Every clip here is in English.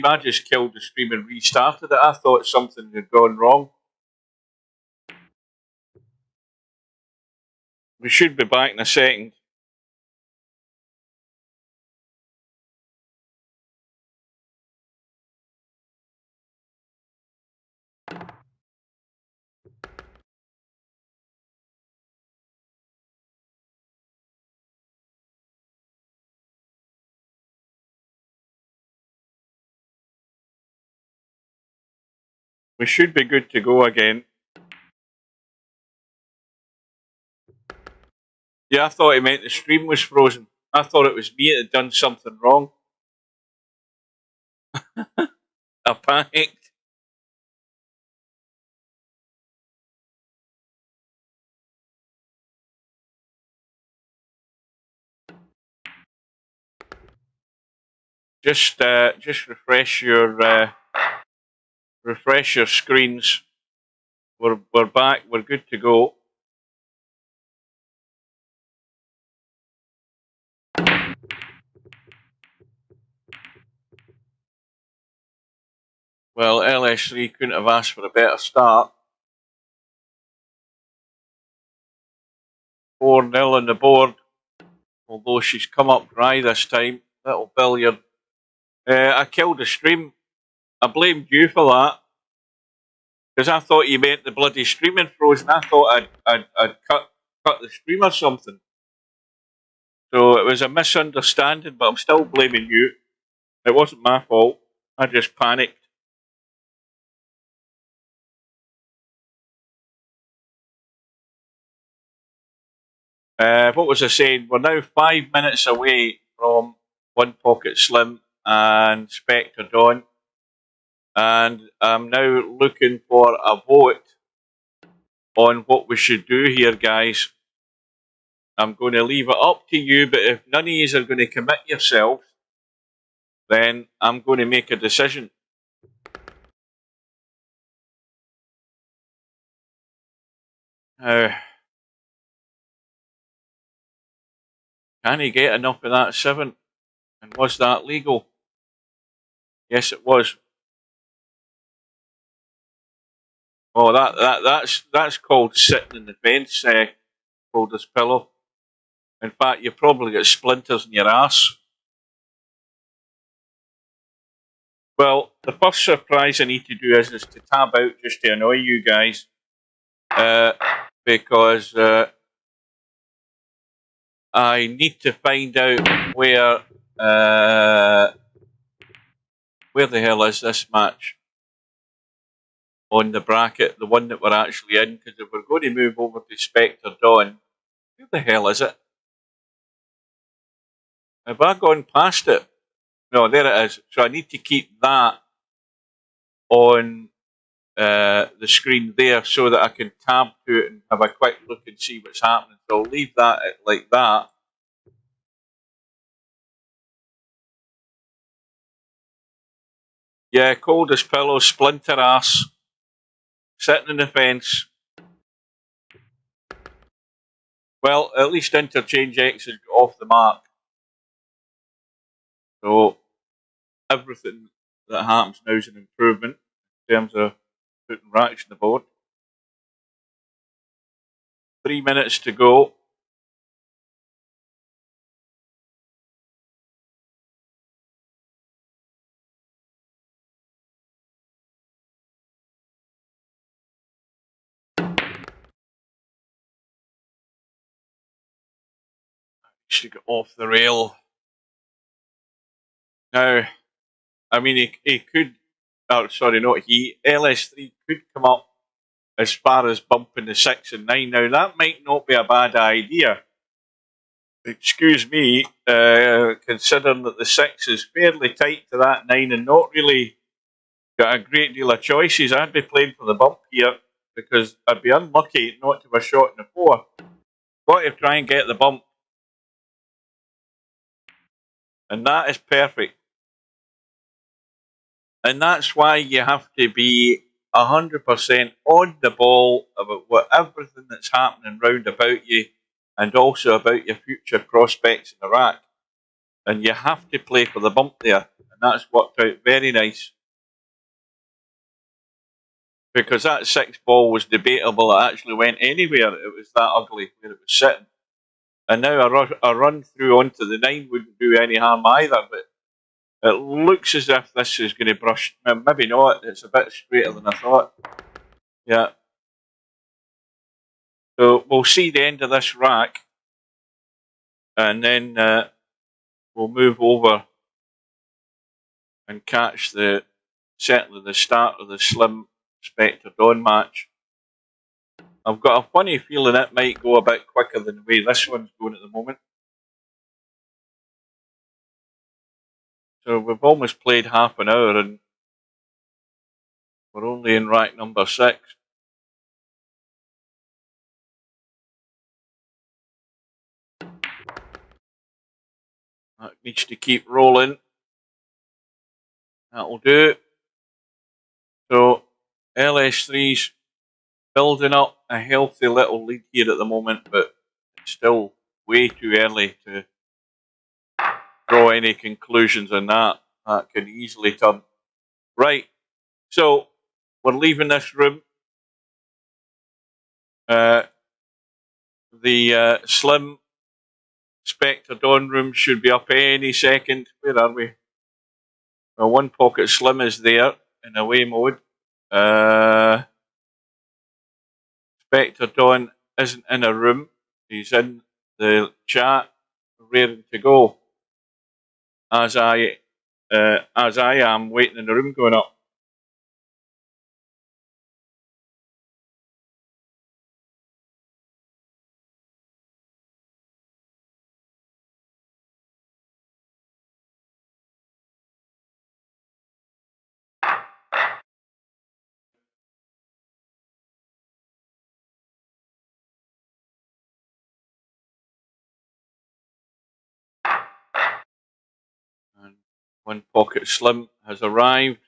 I just killed the stream and restarted it. I thought something had gone wrong. We should be back in a second. We should be good to go again. Yeah, I thought he meant the stream was frozen. I thought it was me that had done something wrong. I panicked. Just refresh your screens. We're back. We're good to go. Well, LS3 couldn't have asked for a better start. 4-0 on the board. Although she's come up dry this time. Little billiard. I killed the stream. I blamed you for that. Because I thought you meant the bloody stream had frozen. I thought I'd cut the stream or something. So it was a misunderstanding, but I'm still blaming you. It wasn't my fault. I just panicked. What was I saying? We're now 5 minutes away from One Pocket Slim and Spectre Dawn. And I'm now looking for a vote on what we should do here, guys. I'm going to leave it up to you, but if none of you are going to commit yourselves, then I'm going to make a decision. Can he get enough of that 7? And was that legal? Yes, it was. Oh, that's called sitting in the fence, called this pillow. In fact, you probably got splinters in your ass. Well, the first surprise I need to do is to tab out just to annoy you guys. Because I need to find out where the hell is this match on the bracket, the one that we're actually in, because if we're going to move over to Spectre Dawn, where the hell is it? Have I gone past it? No, there it is. So I need to keep that on the screen there so that I can tab to it and have a quick look and see what's happening. So I'll leave that like that. Yeah, cold as pillow, splinter ass, sitting in the fence. Well, at least Interchangex is off the mark. So everything that happens now is an improvement in terms of putting racks on the board. 3 minutes to go. Should get off the rail. Now, I mean, he could, oh, sorry, not he, LS3 could come up as far as bumping the 6 and 9. Now, that might not be a bad idea. Excuse me, considering that the 6 is fairly tight to that 9 and not really got a great deal of choices. I'd be playing for the bump here because I'd be unlucky not to have a shot in the 4. Got to try and get the bump. And that is perfect. And that's why you have to be 100% on the ball about everything that's happening round about you and also about your future prospects in the rack. And you have to play for the bump there. and that's worked out very nice. Because that 6th ball was debatable. It actually went anywhere. It was that ugly where it was sitting. And now a run through onto the 9 wouldn't do any harm either. But it looks as if this is going to brush. Maybe not. It's a bit straighter than I thought. Yeah. So we'll see the end of this rack. And then we'll move over and catch certainly the start of the Slim Spectre Dawn match. I've got a funny feeling it might go a bit quicker than the way this one's going at the moment. So we've almost played half an hour and we're only in rack number 6. That needs to keep rolling. That'll do. So LS3's building up a healthy little lead here at the moment, but it's still way too early to draw any conclusions on that. That can easily turn. Right, so we're leaving this room. The Slim Spectre Dawn room should be up any second. Where are we? Well, One Pocket Slim is there in away mode. Spectre Dawn isn't in a room. He's in the chat, raring to go. As I am waiting in the room going up. And One Pocket Slim has arrived.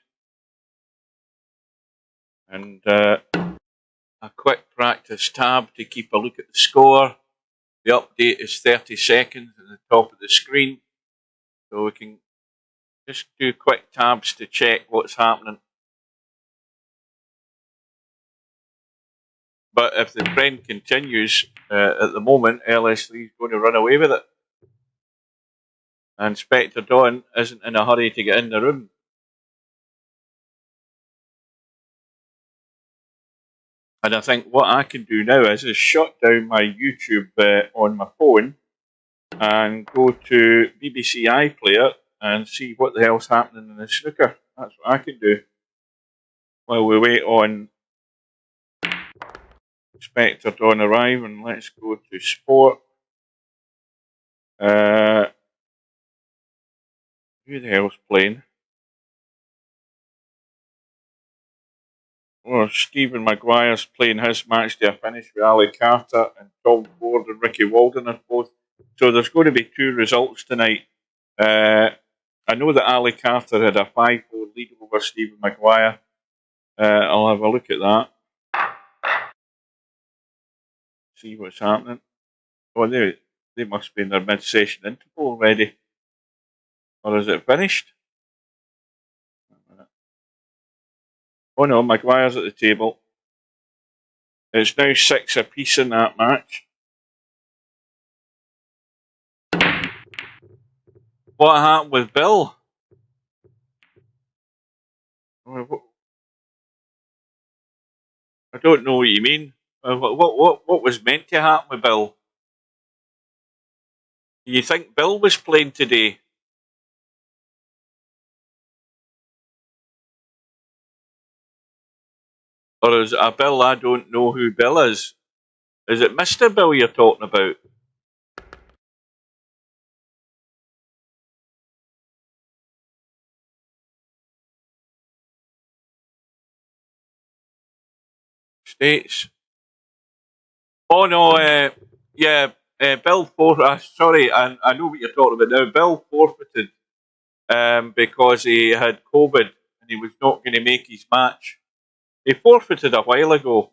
And a quick practice tab to keep a look at the score. The update is 30 seconds at the top of the screen. So we can just do quick tabs to check what's happening. But if the trend continues at the moment, LS3 is going to run away with it. And Spectre Dawn isn't in a hurry to get in the room. And I think what I can do now is shut down my YouTube on my phone and go to BBC iPlayer and see what the hell's happening in the snooker. That's what I can do while we wait on Spectre Dawn arrive. And let's go to sport. Who the hell's playing? Well, Stephen Maguire's playing his match to a finish with Ali Carter, and Tom Ford and Ricky Walden are both. So there's going to be 2 results tonight. I know that Ali Carter had a 5-4 lead over Stephen Maguire. I'll have a look at that. See what's happening. Oh, they must be in their mid-session interval already. Or is it finished? Oh no, Maguire's at the table. It's now 6 apiece in that match. What happened with Bill? I don't know what you mean. What was meant to happen with Bill? Do you think Bill was playing today? Or is it a Bill I don't know who Bill is? Is it Mr. Bill you're talking about? States. Oh no, yeah, Bill forfeited. Sorry, I know what you're talking about now. Bill forfeited because he had COVID and he was not going to make his match. He forfeited a while ago.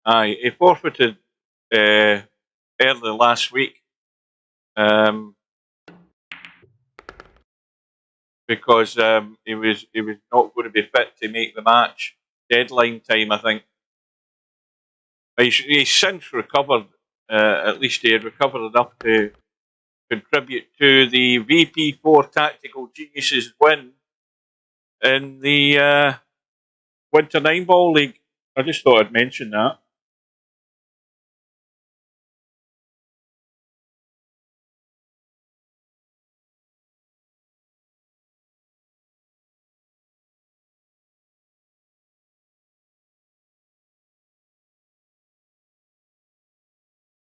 Aye, he forfeited early last week because he was not going to be fit to make the match deadline time, I think. He's since recovered. At least he had recovered enough to contribute to the VP4 Tactical Geniuses win in the Winter 9-Ball League. I just thought I'd mention that.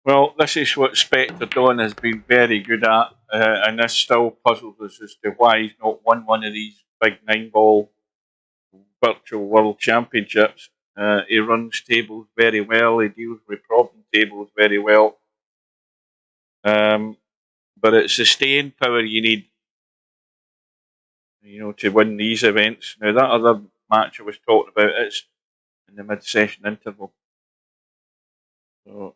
Well, this is what Spectre Dawn has been very good at, and this still puzzles us as to why he's not won one of these big 9-ball virtual world championships. He runs tables very well, he deals with problem tables very well. But it's the staying power you need, to win these events. Now, that other match I was talking about is in the mid-session interval. So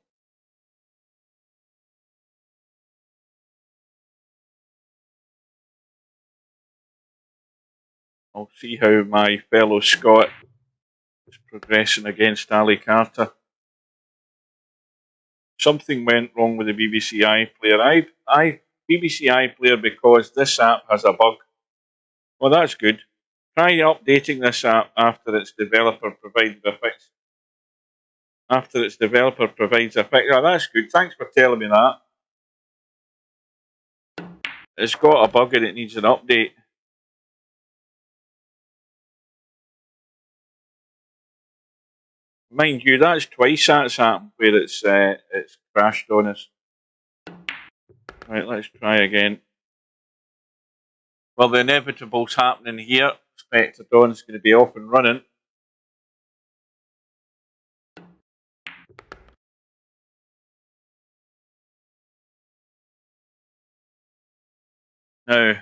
I'll see how my fellow Scot is progressing against Ali Carter. Something went wrong with the BBC iPlayer. BBC iPlayer because this app has a bug. Well, that's good. Try updating this app after its developer provides a fix. Oh, that's good. Thanks for telling me that. It's got a bug and it needs an update. Mind you, that's twice that's happened where it's crashed on us. Right, let's try again. Well, the inevitable's happening here. Spectre Dawn's going to be off and running. Now,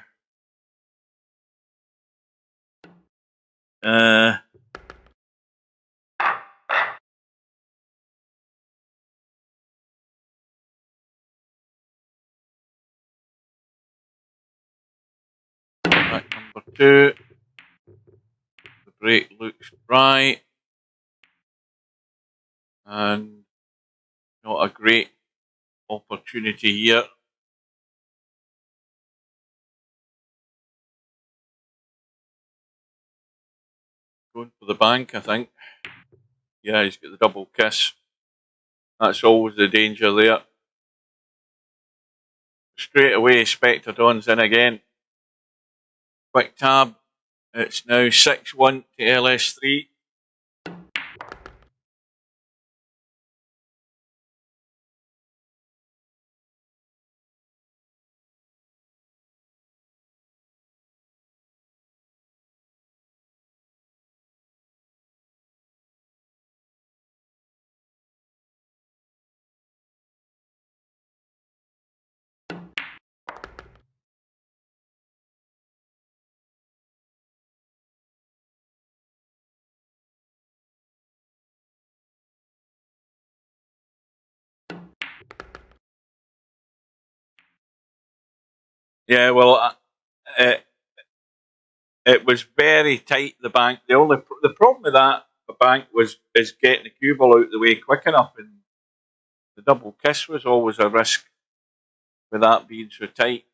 number 2. The break looks dry. And not a great opportunity here. Going for the bank, I think. Yeah, he's got the double kiss. That's always the danger there. Straight away, Spectre Dawn's in again. Quick tab. It's now 6-1 to LS3. Yeah, well, it was very tight, the bank. The problem with that the bank is getting the cue ball out the way quick enough, and the double kiss was always a risk with that being so tight.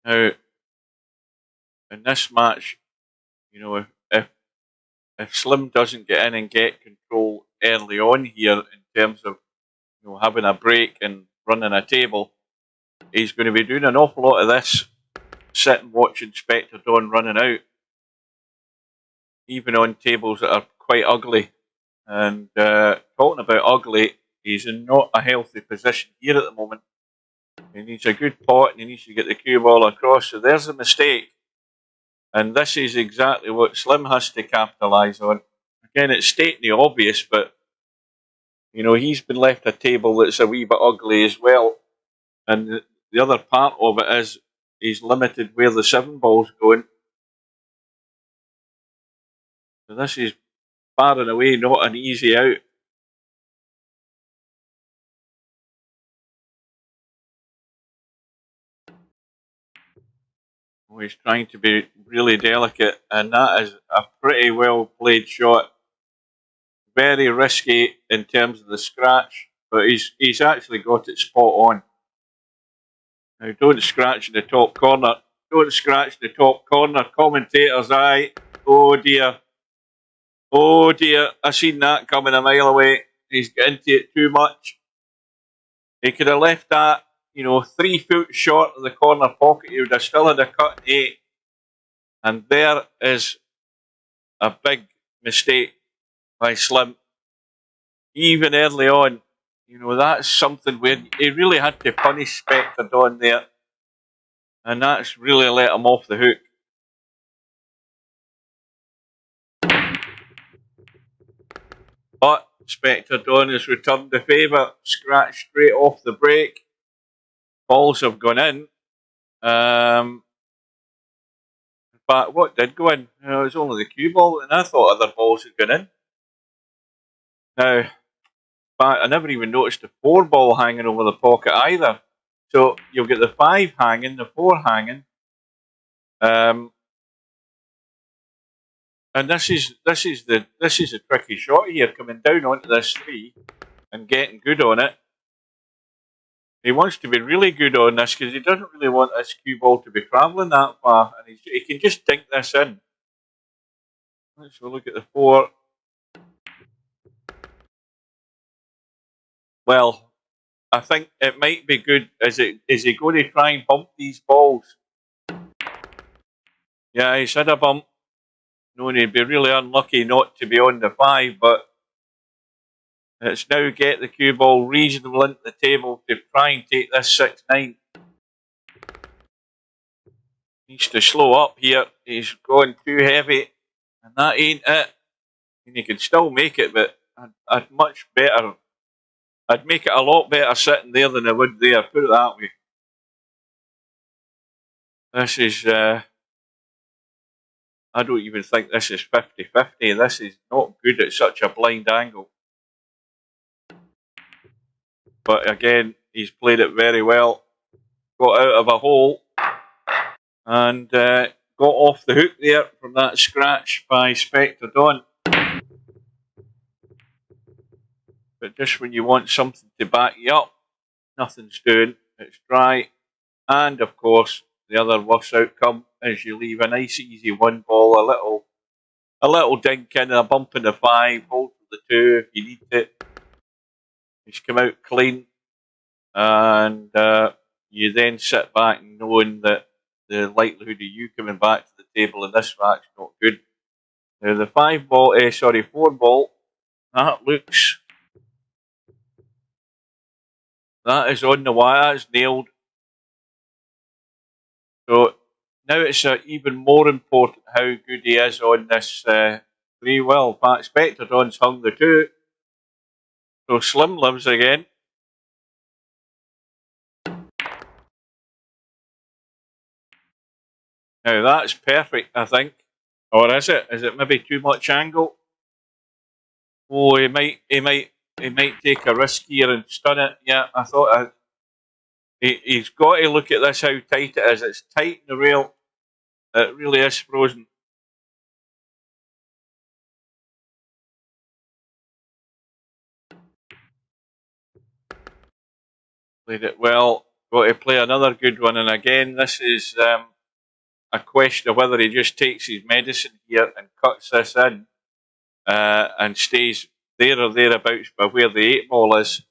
Now, in this match, if Slim doesn't get in and get control early on here in terms of having a break and running a table, he's going to be doing an awful lot of this, sitting watching Spectre Dawn running out, even on tables that are quite ugly. And talking about ugly, he's in not a healthy position here at the moment. He needs a good pot and he needs to get the cue ball across. So there's a mistake. And this is exactly what Slim has to capitalise on. Again, it's stating the obvious, but he's been left a table that's a wee bit ugly as well. And the other part of it is he's limited where the 7 ball's going. So this is far and away not an easy out. Oh, he's trying to be really delicate, and that is a pretty well played shot. Very risky in terms of the scratch, but he's actually got it spot on. Now, don't scratch in the top corner. Don't scratch in the top corner. Commentator's eye. Oh dear. Oh dear. I seen that coming a mile away. He's getting into it too much. He could have left that, 3 foot short of the corner pocket. He would have still had a cut 8. And there is a big mistake by Slim. Even early on, that's something where he really had to punish Spectre Dawn there. And that's really let him off the hook. But Spectre Dawn has returned the favour. Scratch straight off the break. Balls have gone in. But what did go in? It was only the cue ball, and I thought other balls had gone in. Now, I never even noticed the 4 ball hanging over the pocket either. So you'll get the 5 hanging, the 4 hanging. And this is the tricky shot here, coming down onto this 3 and getting good on it. He wants to be really good on this because he doesn't really want this cue ball to be travelling that far, and he can just dink this in. Let's have a look at the 4. Well, I think it might be good. Is he going to try and bump these balls? Yeah, he's had a bump. No, he'd be really unlucky not to be on the 5, but it's now get the cue ball reasonable into the table to try and take this 6-9. Needs to slow up here. He's going too heavy, and that ain't it. I mean, he can still make it, but I'd much better. I'd make it a lot better sitting there than I would there. Put it that way. This is. I don't even think this is 50-50. This is not good at such a blind angle. But again, he's played it very well. Got out of a hole and got off the hook there from that scratch by Spectre Dawn. But just when you want something to back you up, nothing's doing. It's dry. And of course, the other worst outcome is you leave a nice easy 1 ball, a little dink in, a bump in the 5, hold for the 2 if you need it. He's come out clean, and you then sit back knowing that the likelihood of you coming back to the table in this rack's not good. Now the 4 ball, that is on the wire, that's nailed. So now it's even more important how good he is on this 3. Well, in fact, Spectre Dawn's hung the 2. So Slim lives again. Now that's perfect, I think. Or is it? Is it maybe too much angle? Oh, he might take a risk here and stun it. Yeah, I thought he's got to look at this, how tight it is. It's tight in the rail. It really is frozen. Played it well. Got to play another good one. And again, this is a question of whether he just takes his medicine here and cuts this in and stays there or thereabouts by where the 8 ball is.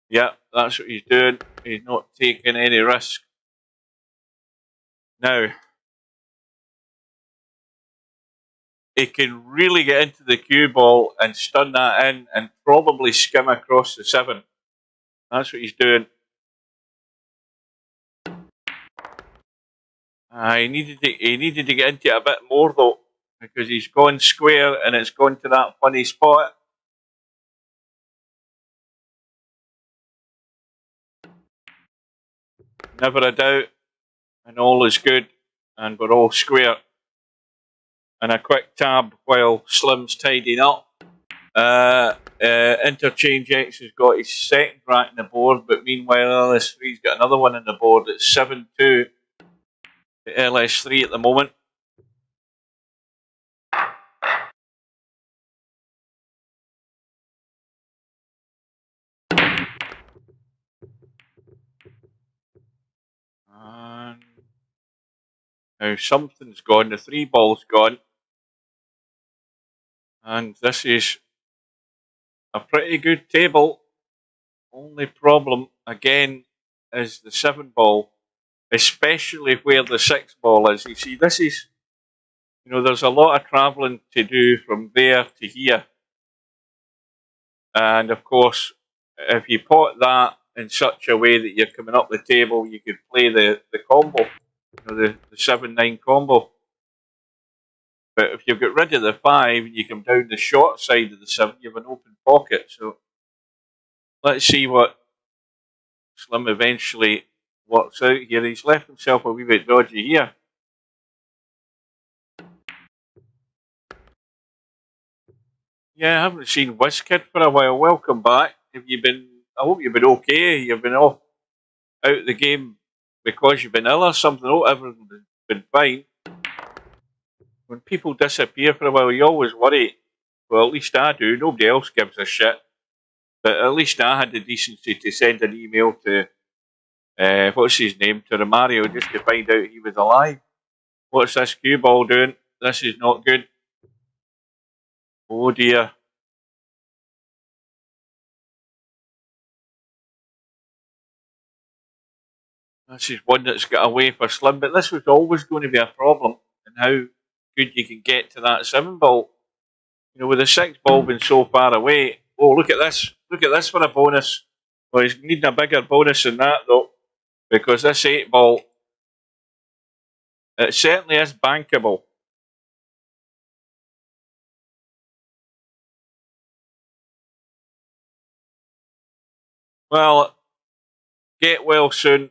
Yeah, that's what he's doing. He's not taking any risk. Now, he can really get into the cue ball and stun that in and probably skim across the 7. That's what he's doing. He needed to get into it a bit more though, because he's gone square and it's gone to that funny spot. Never a doubt, and all is good, and we're all square. And a quick tab while Slim's tidying up. Interchangex has got his 2nd rack in the board, but meanwhile LS3's got another one in the board. It's 7-2 LS3 at the moment. And now something's gone, the 3 ball's gone. And this is a pretty good table. Only problem, again, is the 7 ball, especially where the 6 ball is. You see, this is, you know, there's a lot of travelling to do from there to here. And of course, if you pot that in such a way that you're coming up the table, you could play the combo, you know, the 7-9 combo. But if you've got rid of the 5 and you come down the short side of the 7, you have an open pocket. So let's see what Slim eventually works out here. He's left himself a wee bit dodgy here. Yeah, I haven't seen WizKid for a while. Welcome back. Have you been? I hope you've been okay. You've been off out of the game because you've been ill or something. Oh, everything's been fine. When people disappear for a while, you always worry. Well, at least I do. Nobody else gives a shit. But at least I had the decency to send an email to, what's his name, to Romario just to find out he was alive. What's this cue ball doing? This is not good. Oh dear. This is one that's got away for Slim, but this was always going to be a problem in how good you can get to that 7 ball. You know, with the 6 ball being so far away. Oh, look at this. Look at this for a bonus. Well, he's needing a bigger bonus than that, though, because this 8 ball, it certainly is bankable. Well, get well soon.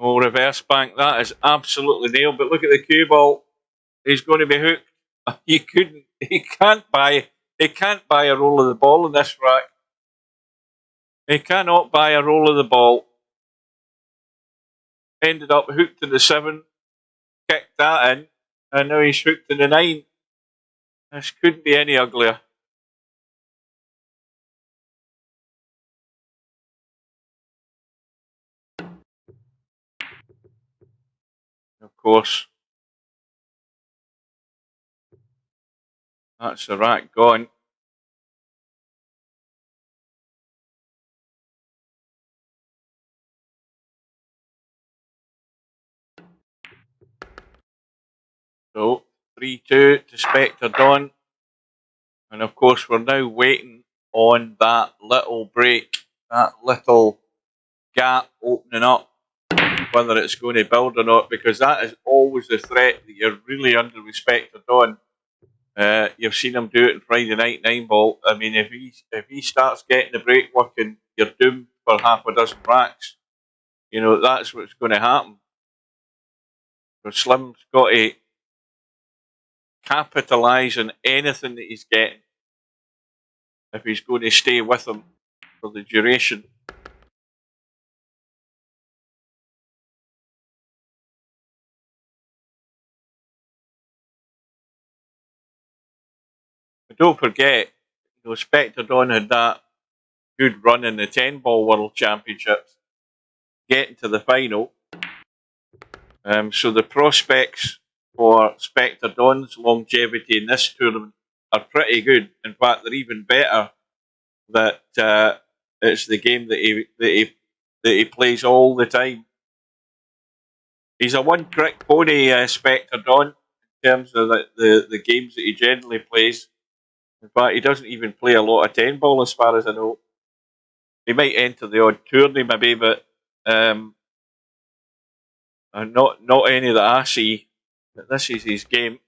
Oh, reverse bank. That is absolutely nailed. But look at the cue ball. He's going to be hooked. He couldn't. He can't buy a roll of the ball in this rack. He cannot buy a roll of the ball. Ended up hooked in the 7, kicked that in, and now he's hooked in the 9. This couldn't be any uglier. Of course, that's the rack gone. So 3-2 to Spectre Dawn. And of course, we're now waiting on that little break, that little gap opening up, whether it's going to build or not, because that is always the threat that you're really under with Spectre Dawn. You've seen him do it in Friday Night 9 ball. I mean, if he starts getting the break working, you're doomed for half a dozen racks. You know, that's what's going to happen. So Slim's got to capitalise on anything that he's getting if he's going to stay with him for the duration. But don't forget, you know, Spectre Dawn had that good run in the 10 ball World Championships, getting to the final. So the prospects for Spectre Dawn's longevity in this tournament are pretty good. In fact, they're even better that it's the game that he plays all the time. He's a one-trick pony, Spectre Dawn, in terms of the games that he generally plays. In fact, he doesn't even play a lot of 10 ball as far as I know. He might enter the odd tourney maybe, but not any that I see. But this is his game.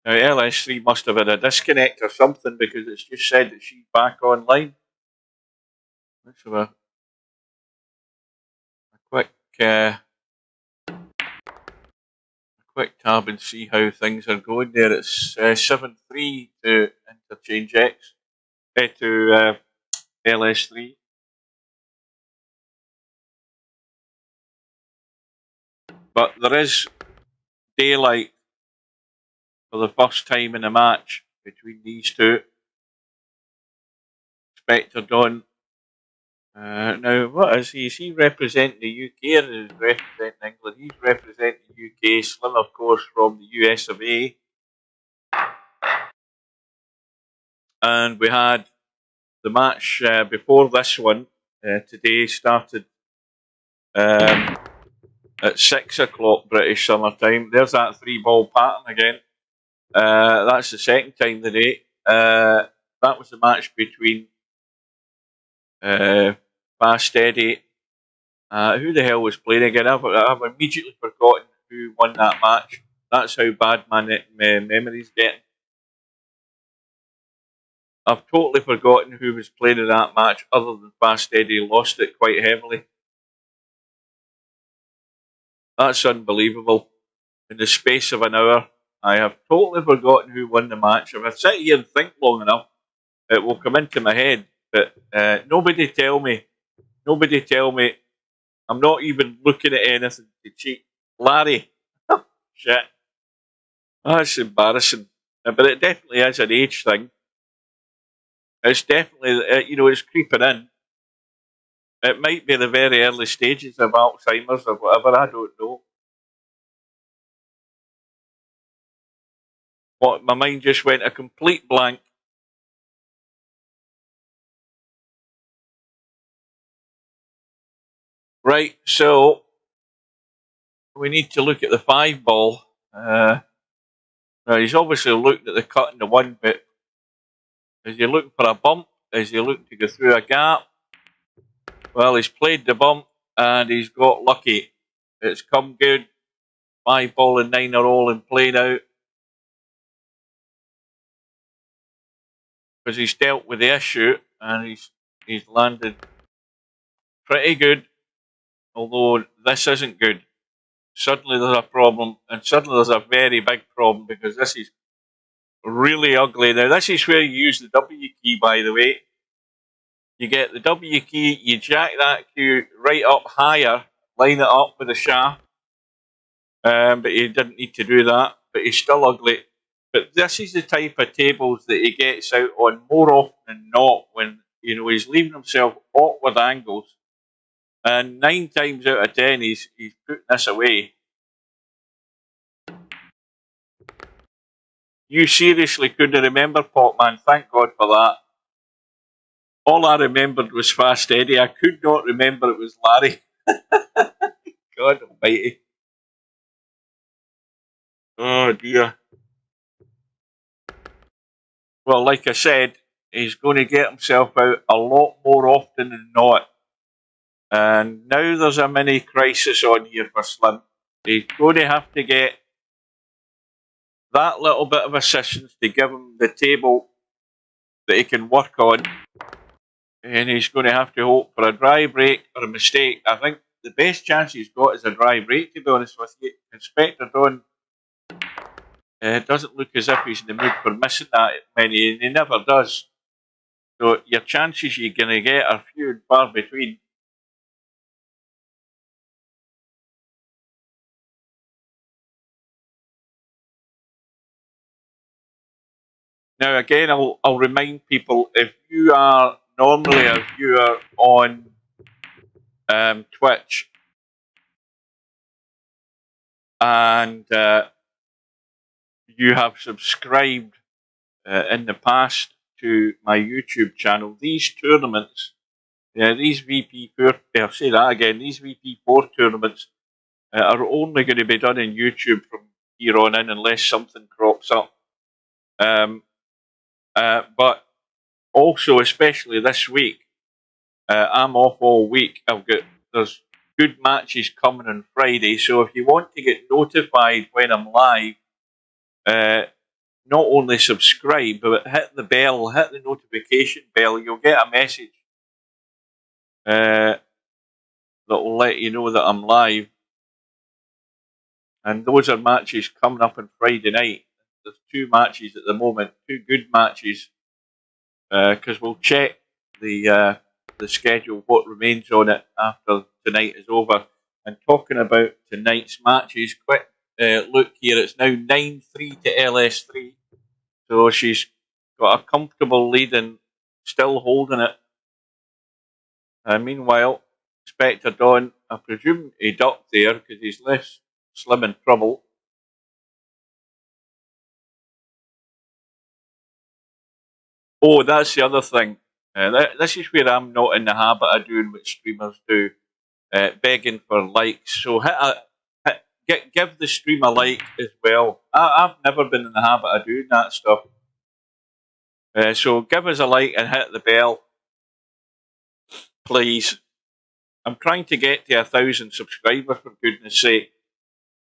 Now, LS3 must have had a disconnect or something because it's just said that she's back online. Let's have a quick tab and see how things are going there. It's 7-3 to Interchangex. To LS3. But there is daylight for the first time in a match between these two. Spectre Dawn. Now, what is he? Is he representing the UK or is he representing England? He's representing the UK. Slim, of course, from the US of A. And we had the match before this one today started at 6 o'clock British summer time. There's that 3-ball pattern again. That's the second time today. That was the match between Fast Eddie. Who the hell was playing again? I've immediately forgotten who won that match. That's how bad my memory's getting. I've totally forgotten who was playing in that match other than Fast Eddie lost it quite heavily. That's unbelievable. In the space of an hour, I have totally forgotten who won the match. If I sit here and think long enough, it will come into my head. But nobody tell me. Nobody tell me. I'm not even looking at anything to cheat. Larry. Shit. That's embarrassing. But it definitely is an age thing. It's definitely, it's creeping in. It might be the very early stages of Alzheimer's or whatever, I don't know. What, my mind just went a complete blank. Right, so we need to look at the 5-ball. Now he's obviously looked at the cut in the 1 bit. Is he looking for a bump? Is he looking to go through a gap? Well, he's played the bump and he's got lucky. It's come good. 5-ball and 9 are all in play now. Because he's dealt with the issue and he's landed pretty good. Although this isn't good. Suddenly there's a problem, and suddenly there's a very big problem because this is really ugly. Now, this is where you use the W key, by the way. You get the W key, you jack that cue right up higher, line it up with the shaft. But you didn't need to do that, but he's still ugly. But this is the type of tables that he gets out on more often than not when he's leaving himself awkward angles. And 9 times out of 10, he's putting this away. You seriously couldn't remember Potman, thank God for that. All I remembered was Fast Eddie. I could not remember it was Larry. God almighty. Oh dear. Well, like I said, he's going to get himself out a lot more often than not. And now there's a mini crisis on here for Slim. He's going to have to get that little bit of assistance to give him the table that he can work on. And he's going to have to hope for a dry break or a mistake. I think the best chance he's got is a dry break, to be honest with you. Spectre Dawn doesn't look as if he's in the mood for missing that many, and he never does. So your chances you're going to get are few and far between. Now again, I'll remind people, if you are normally a viewer on Twitch and you have subscribed in the past to my YouTube channel, these tournaments, these VP4, I'll say that again, these VP4 tournaments are only going to be done in YouTube from here on in unless something crops up. But also, especially this week, I'm off all week. There's good matches coming on Friday, so if you want to get notified when I'm live, not only subscribe, but hit the bell, hit the notification bell. You'll get a message that will let you know that I'm live. And those are matches coming up on Friday night. There's 2 matches at the moment, 2 good matches. Because we'll check the schedule, what remains on it after tonight is over. And talking about tonight's matches, quick look here. It's now 9-3 to LS3, so she's got a comfortable lead and still holding it. Meanwhile, Spectre Dawn, I presume he ducked there because he's less slim in trouble. Oh, that's the other thing. This is where I'm not in the habit of doing what streamers do, begging for likes. So give the stream a like as well. I've never been in the habit of doing that stuff. So give us a like and hit the bell, please. I'm trying to get to 1,000 subscribers, for goodness sake.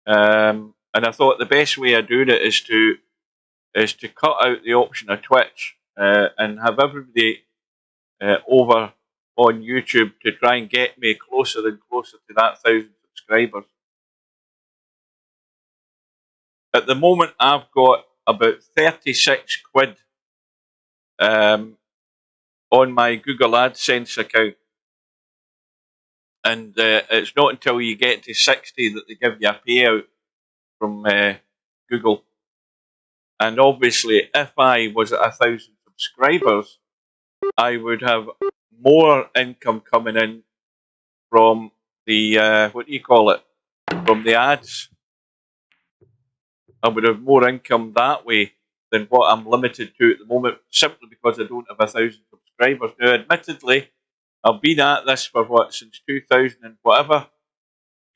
And I thought the best way of doing it is to cut out the option of Twitch and have everybody over on YouTube to try and get me closer and closer to that 1,000 subscribers. At the moment, I've got about 36 quid on my Google AdSense account. And it's not until you get to 60 that they give you a payout from Google. And obviously, if I was at 1,000 subscribers, I would have more income coming in from the, what do you call it, from the ads. I would have more income that way than what I'm limited to at the moment, simply because I don't have 1,000 subscribers. Now, admittedly, I've been at this for what, since 2000 and whatever,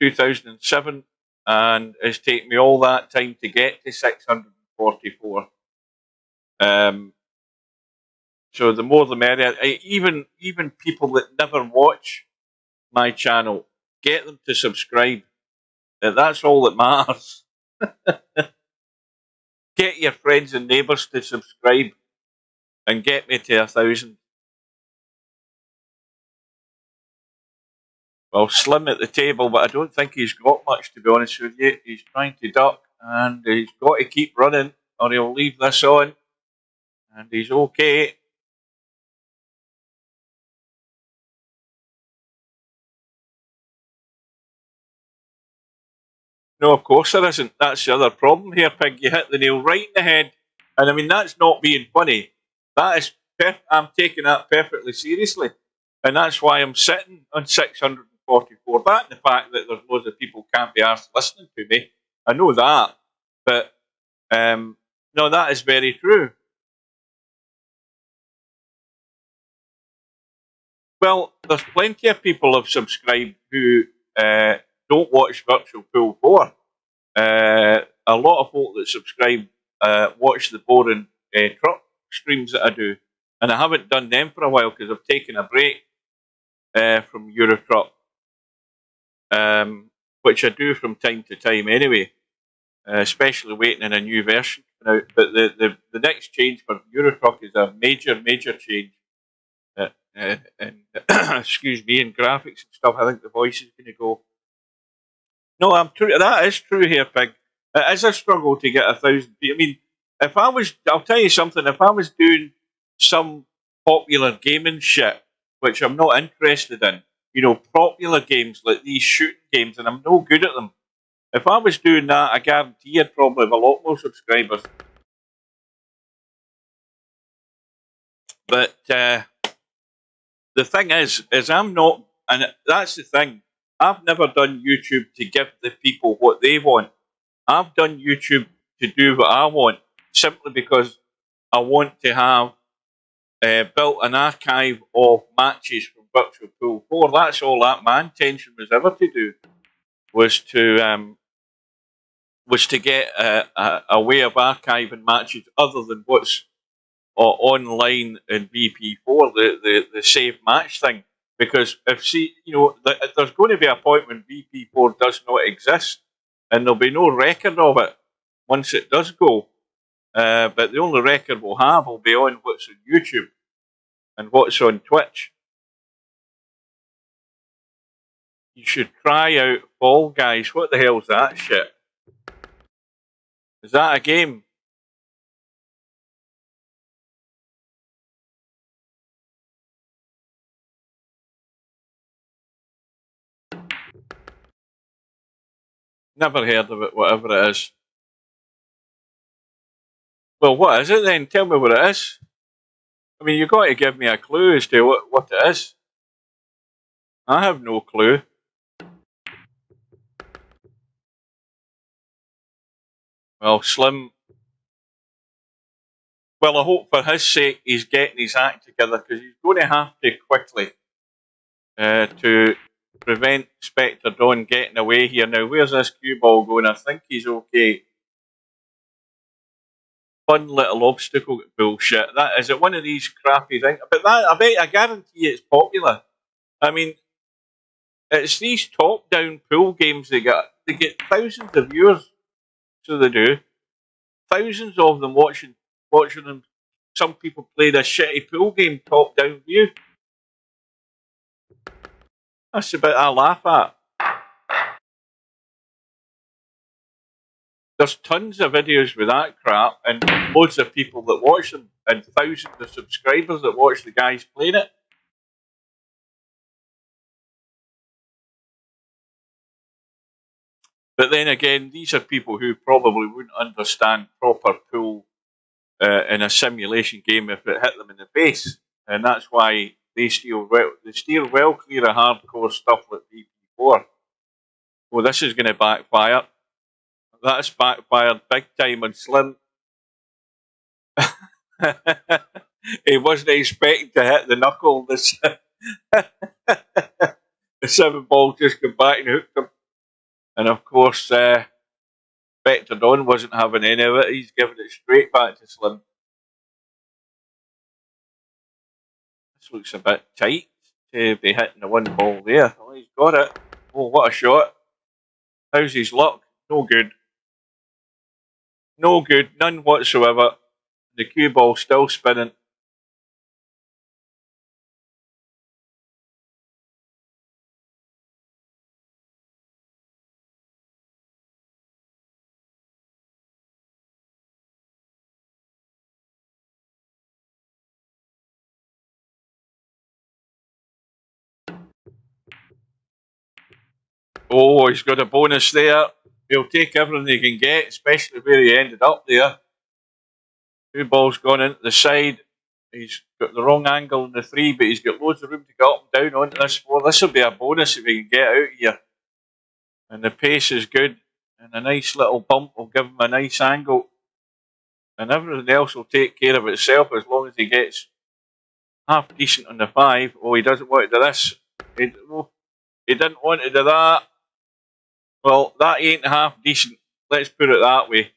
2007, and it's taken me all that time to get to 644. So the more the merrier. Even people that never watch my channel, get them to subscribe. That's all that matters. Get your friends and neighbours to subscribe and get me to 1,000. Well, Slim at the table, but I don't think he's got much, to be honest with you. He's trying to duck, and he's got to keep running, or he'll leave this on. And he's okay. No, of course there isn't. That's the other problem here, Pig. You hit the nail right in the head. And I mean, that's not being funny. That is, I'm taking that perfectly seriously. And that's why I'm sitting on 644. That and the fact that there's loads of people can't be asked listening to me. I know that. But, no, that is very true. Well, there's plenty of people who have subscribed who don't watch Virtual Pool 4. A lot of folk that subscribe watch the boring truck streams that I do, and I haven't done them for a while because I've taken a break from Eurotruck, which I do from time to time anyway, especially waiting in a new version out. But the next change for Eurotruck is a major change. And excuse me, in graphics and stuff. I think the voice is going to go. No, I'm true. That is true here, Pig. It is a struggle to get 1,000 people. I mean, if I was, I'll tell you something. If I was doing some popular gaming shit, which I'm not interested in, you know, popular games like these shooting games, and I'm no good at them. If I was doing that, I guarantee I'd probably have a lot more subscribers. But the thing is I'm not, and that's the thing. I've never done YouTube to give the people what they want. I've done YouTube to do what I want, simply because I want to have built an archive of matches from Virtual Pool 4. That's all that my intention was ever to do, was to get a way of archiving matches other than what's online in VP4, the save match thing. Because there's going to be a point when VP4 does not exist, and there'll be no record of it once it does go. But the only record we'll have will be on what's on YouTube and what's on Twitch. You should try out Fall Guys. What the hell's that shit? Is that a game? Never heard of it, whatever it is. Well, what is it then? Tell me what it is. I mean, you've got to give me a clue as to what it is. I have no clue. Well, Slim. Well, I hope for his sake he's getting his act together, because he's going to have to quickly to prevent Spectre Dawn getting away here. Now, where's this cue ball going? I think he's okay. Fun little obstacle bullshit. That is it. One of these crappy things. But that I guarantee it's popular. I mean, it's these top-down pool games they get thousands of viewers. So they do. Thousands of them watching them. Some people play this shitty pool game top-down view. That's the bit I laugh at. There's tons of videos with that crap, and loads of people that watch them, and thousands of subscribers that watch the guys playing it. But then again, these are people who probably wouldn't understand proper pool in a simulation game if it hit them in the face, and that's why they steer well clear of hardcore stuff like VP4. Well, this is going to backfire. That's backfired big time on Slim. He wasn't expecting to hit the knuckle. The 7 ball just came back and hooked him. And of course, Spectre Dawn wasn't having any of it. He's giving it straight back to Slim. This looks a bit tight to be hitting the 1 ball there. Oh, he's got it. Oh, what a shot. How's his luck? No good. No good, none whatsoever. The cue ball still spinning. Oh, he's got a bonus there. He'll take everything he can get, especially where he ended up there. 2 balls gone into the side. He's got the wrong angle on the 3, but he's got loads of room to get up and down onto this 4. This will be a bonus if he can get out here. And the pace is good. And a nice little bump will give him a nice angle. And everything else will take care of itself as long as he gets half decent on the 5. Oh, he doesn't want to do this. He didn't want to do that. Well, that ain't half decent. Let's put it that way.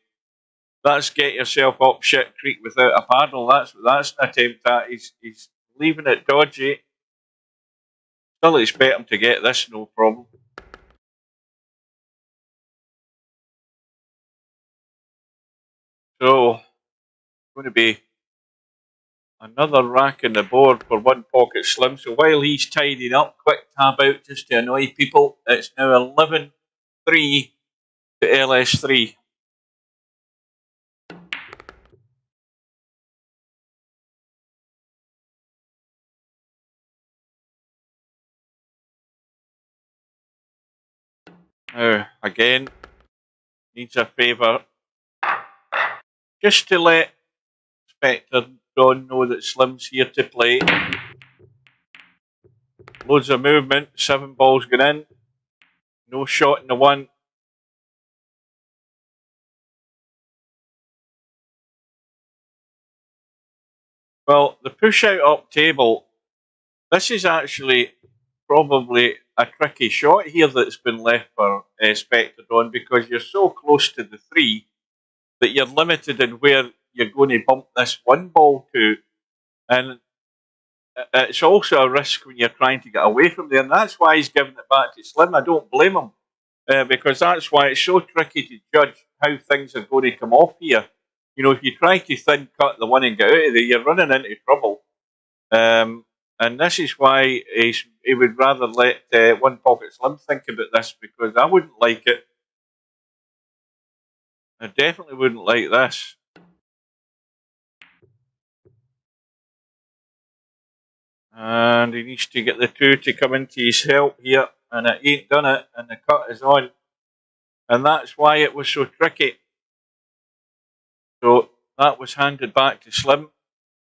That's get yourself up shit creek without a paddle. That's what that's an attempt at. He's leaving it dodgy. Still expect him to get this, no problem. So, going to be another rack in the board for One Pocket Slim. So while he's tidying up, quick tab out just to annoy people. It's now 11-3 to LS3. Now, again, needs a favour. Just to let Spectre Dawn know that Slim's here to play. Loads of movement, 7 balls going in. No shot in the 1. Well, the push out up table, this is actually probably a tricky shot here that's been left for Spectre Dawn, because you're so close to the 3 that you're limited in where you're going to bump this 1 ball to. And it's also a risk when you're trying to get away from there, and that's why he's giving it back to Slim. I don't blame him, because that's why it's so tricky to judge how things are going to come off here. You know, if you try to thin cut the 1 and get out of there, you're running into trouble. And this is why he would rather let One Pocket Slim think about this, because I wouldn't like it. I definitely wouldn't like this. And he needs to get the 2 to come into his help here, and it ain't done it, and the cut is on. And that's why it was so tricky. So that was handed back to Slim,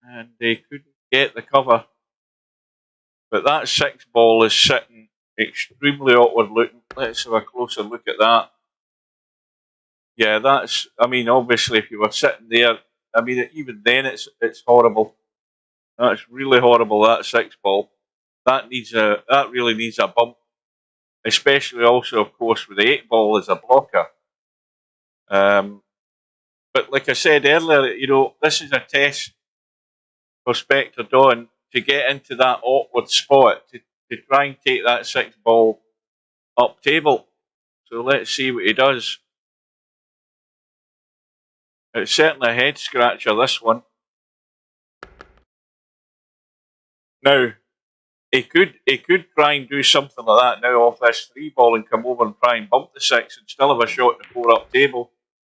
and they couldn't get the cover. But that 6 ball is sitting extremely awkward looking. Let's have a closer look at that. Yeah, that's, I mean, obviously if you were sitting there, I mean, even then it's horrible. That's really horrible, that 6 ball. That really needs a bump. Especially also, of course, with the 8 ball as a blocker. But like I said earlier, you know, this is a test for Spectre Dawn to get into that awkward spot to try and take that 6 ball up table. So let's see what he does. It's certainly a head scratcher, this one. Now, he could try and do something like that now off this 3 ball and come over and try and bump the 6 and still have a shot to 4 up table.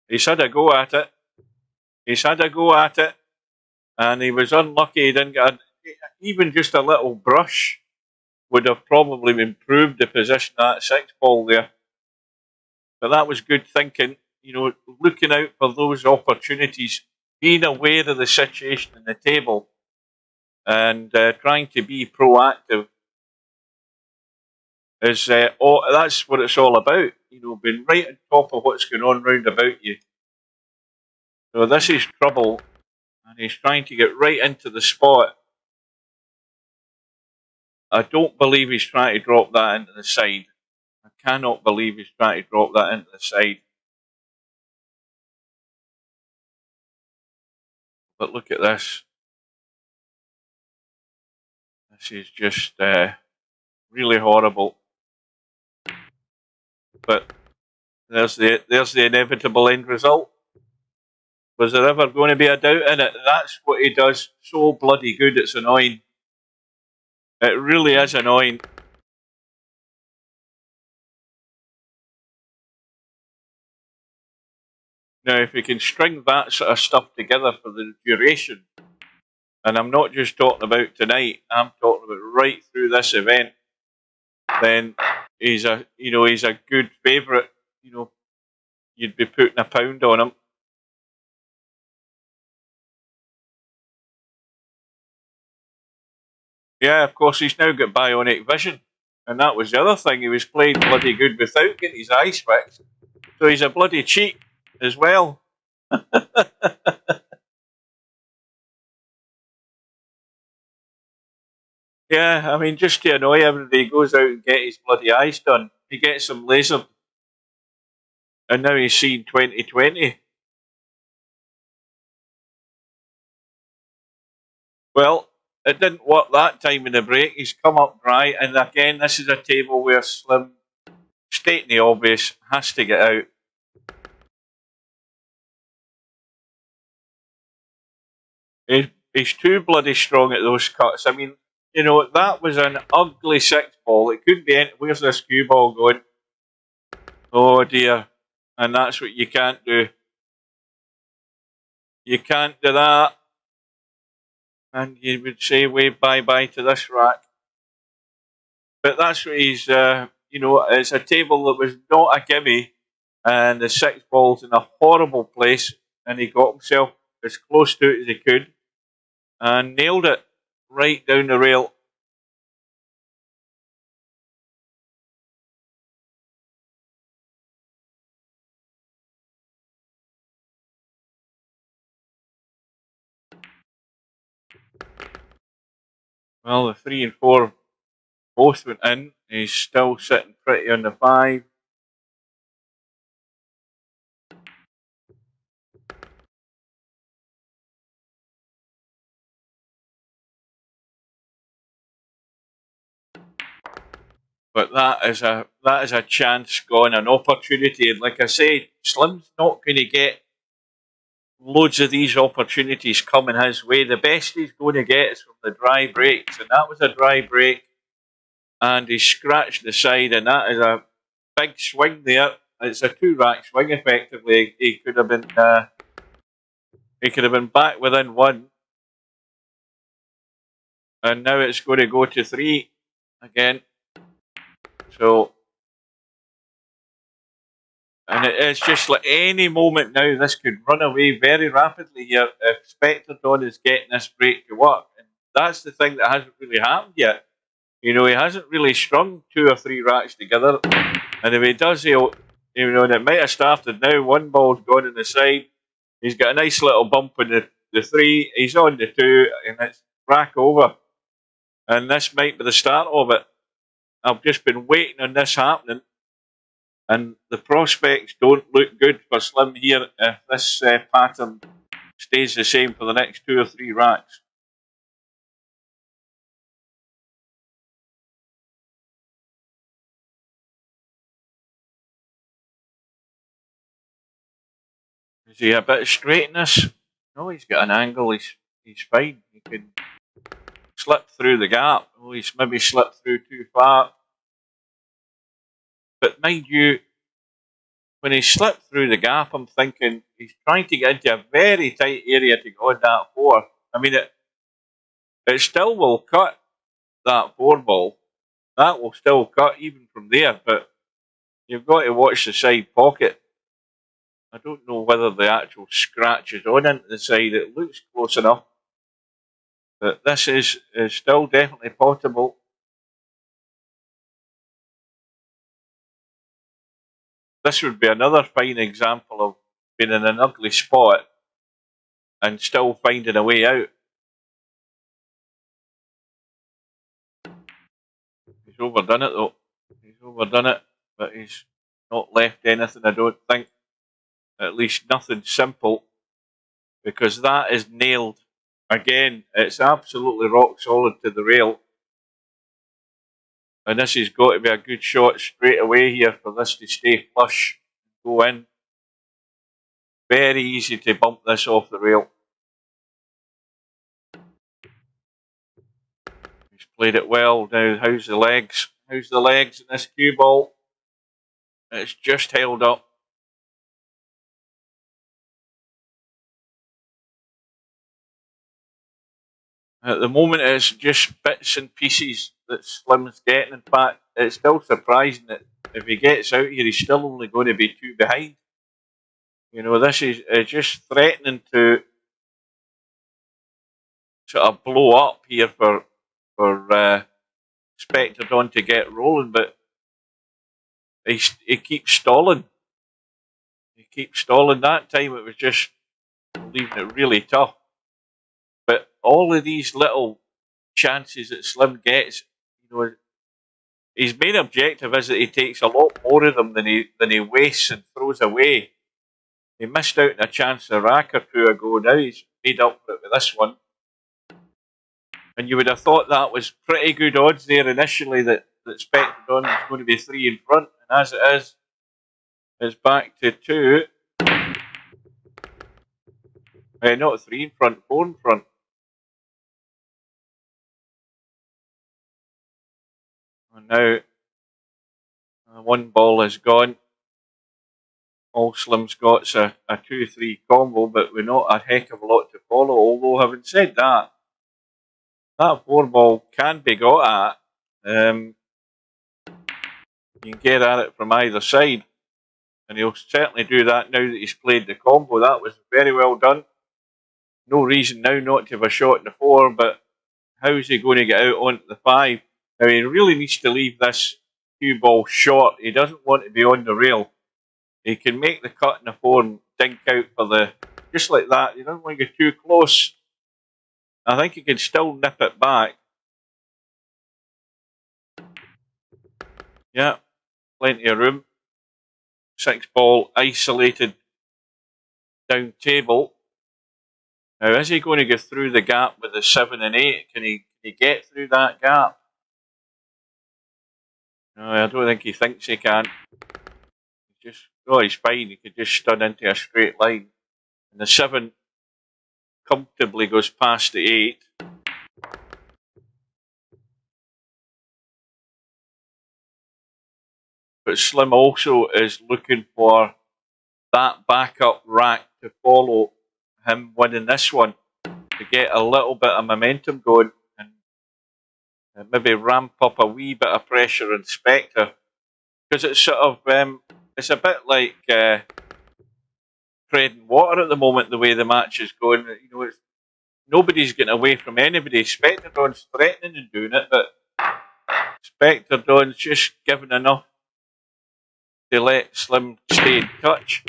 He's had a go at it. And he was unlucky. He didn't get even just a little brush would have probably improved the position of that 6 ball there. But that was good thinking, you know, looking out for those opportunities, being aware of the situation in the table, and trying to be proactive. Is that's what it's all about, you know, being right on top of what's going on round about you. So this is trouble, and he's trying to get right into the spot. I don't believe he's trying to drop that into the side. I cannot believe he's trying to drop that into the side. But look at this. This is just really horrible. But there's the inevitable end result. Was there ever going to be a doubt in it? That's what he does so bloody good. It's annoying. It really is annoying. Now, if we can string that sort of stuff together for the duration, and I'm not just talking about tonight, I'm talking about right through this event, then he's a good favourite. You know, you'd be putting £1 on him. Yeah, of course, he's now got bionic vision. And that was the other thing. He was playing bloody good without getting his eyes fixed. So he's a bloody cheat as well. Yeah, I mean, just to annoy everybody, he goes out and get his bloody eyes done. He gets them lasered. And now he's seen 2020. Well, it didn't work that time in the break. He's come up dry. And again, this is a table where Slim, stating the obvious, has to get out. He's too bloody strong at those cuts. I mean, you know, that was an ugly 6 ball. It couldn't be any. Where's this cue ball going? Oh dear. And that's what you can't do. You can't do that. And you would say wave bye-bye to this rack. But that's what he's, you know, it's a table that was not a gimme. And the 6 ball's in a horrible place. And he got himself as close to it as he could. And nailed it right down the rail. Well, the 3 and 4 both went in. He's still sitting pretty on the 5. But that is a chance gone, an opportunity. And like I say, Slim's not going to get loads of these opportunities coming his way. The best he's going to get is from the dry breaks, and that was a dry break. And he scratched the side, and that is a big swing there. It's a 2-rack swing effectively. He could have been back within 1, and now it's going to go to 3 again. So And it's just like any moment now, this could run away very rapidly here if Spectre Dawn is getting this break to work. And that's the thing that hasn't really happened yet. You know, he hasn't really strung 2 or 3 racks together. And if he does, he'll, you know, and it might have started now. 1 ball's gone on the side. He's got a nice little bump on the 3. He's on the 2, and it's rack over. And this might be the start of it. I've just been waiting on this happening. And the prospects don't look good for Slim here if this pattern stays the same for the next 2 or 3 racks. Is he a bit of straightness? No, he's got an angle. He's fine. He can slip through the gap. Oh, he's maybe slipped through too far. But mind you, when he slipped through the gap, I'm thinking he's trying to get into a very tight area to go on that 4. I mean, it still will cut that 4 ball. That will still cut even from there, but you've got to watch the side pocket. I don't know whether the actual scratch is on into the side. It looks close enough. But this is still definitely potable. This would be another fine example of being in an ugly spot and still finding a way out. He's overdone it though. He's overdone it, but he's not left anything, I don't think. At least nothing simple, because that is nailed. Again, it's absolutely rock solid to the rail. And this has got to be a good shot straight away here for this to stay flush, go in. Very easy to bump this off the rail. He's played it well. Now, how's the legs? How's the legs in this cue ball? It's just held up. At the moment, it's just bits and pieces that Slim's getting. In fact, it's still surprising that if he gets out here, he's still only going to be 2 behind. You know, this is just threatening to sort of blow up here for Spectre Dawn to get rolling, but he keeps stalling. He keeps stalling. That time it was just leaving it really tough. But all of these little chances that Slim gets, you know, his main objective is that he takes a lot more of them than he wastes and throws away. He missed out on a chance a rack or 2 ago. Now he's made up for it with this one. And you would have thought that was pretty good odds there initially that Spectre Dawn was going to be 3 in front. And as it is, it's back to 2. Not 3 in front, 4 in front. And now 1 ball is gone. All Slim's got's a 2-3 combo, but with not a heck of a lot to follow. Although, having said that, that 4 ball can be got at. You can get at it from either side. And he'll certainly do that now that he's played the combo. That was very well done. No reason now not to have a shot in the 4, but how is he going to get out onto the 5? Now, he really needs to leave this cue ball short. He doesn't want to be on the rail. He can make the cut in the 4 and dink out for the... Just like that. You don't want to get too close. I think he can still nip it back. Yeah, plenty of room. 6 ball isolated down table. Now, is he going to go through the gap with the 7 and 8? Can he get through that gap? No, I don't think he thinks he can. He's fine. He could just stun into a straight line. And the 7 comfortably goes past the 8. But Slim also is looking for that backup rack to follow him winning this one, to get a little bit of momentum going and maybe ramp up a wee bit of pressure on Spectre, because it's sort of it's a bit like treading water at the moment, the way the match is going. You know, nobody's getting away from anybody. Specterdon's threatening and doing it, but Specterdon's just given enough to let Slim stay in touch.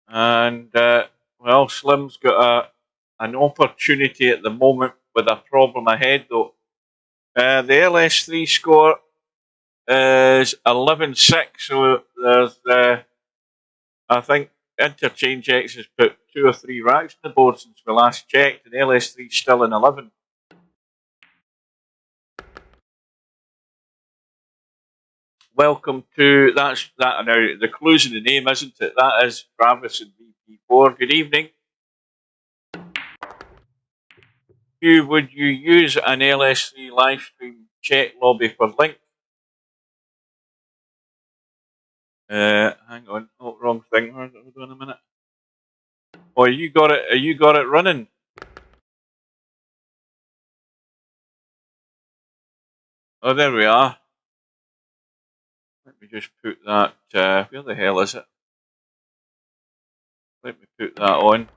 And, well, Slim's got an opportunity at the moment with a problem ahead, though. The LS3 score is 11-6, so there's, I think, Interchangex has put 2 or 3 racks on the board since we last checked, and LS3 is still in 11. Welcome to, that's that now, the clue's in the name, isn't it? That is Travis and VP4. Good evening. Would you use an LS3 live stream chat lobby for link? Hang on, oh, wrong thing. Hold on a minute. Oh, you got it. You got it running. Oh, there we are. Let me just put that. Where the hell is it? Let me put that on.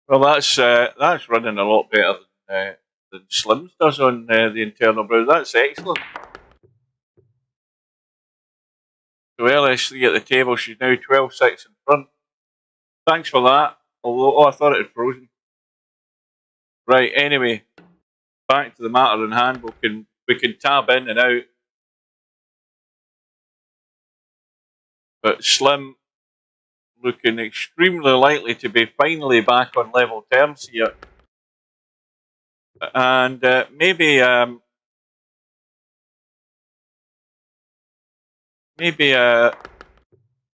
Well, that's running a lot better than Slim's does on the internal browser. That's excellent. So LS3 at the table, she's now 12-6 in front. Thanks for that. Although, I thought it had frozen. Right, anyway, back to the matter in hand. We can tab in and out. But Slim looking extremely likely to be finally back on level terms here. And maybe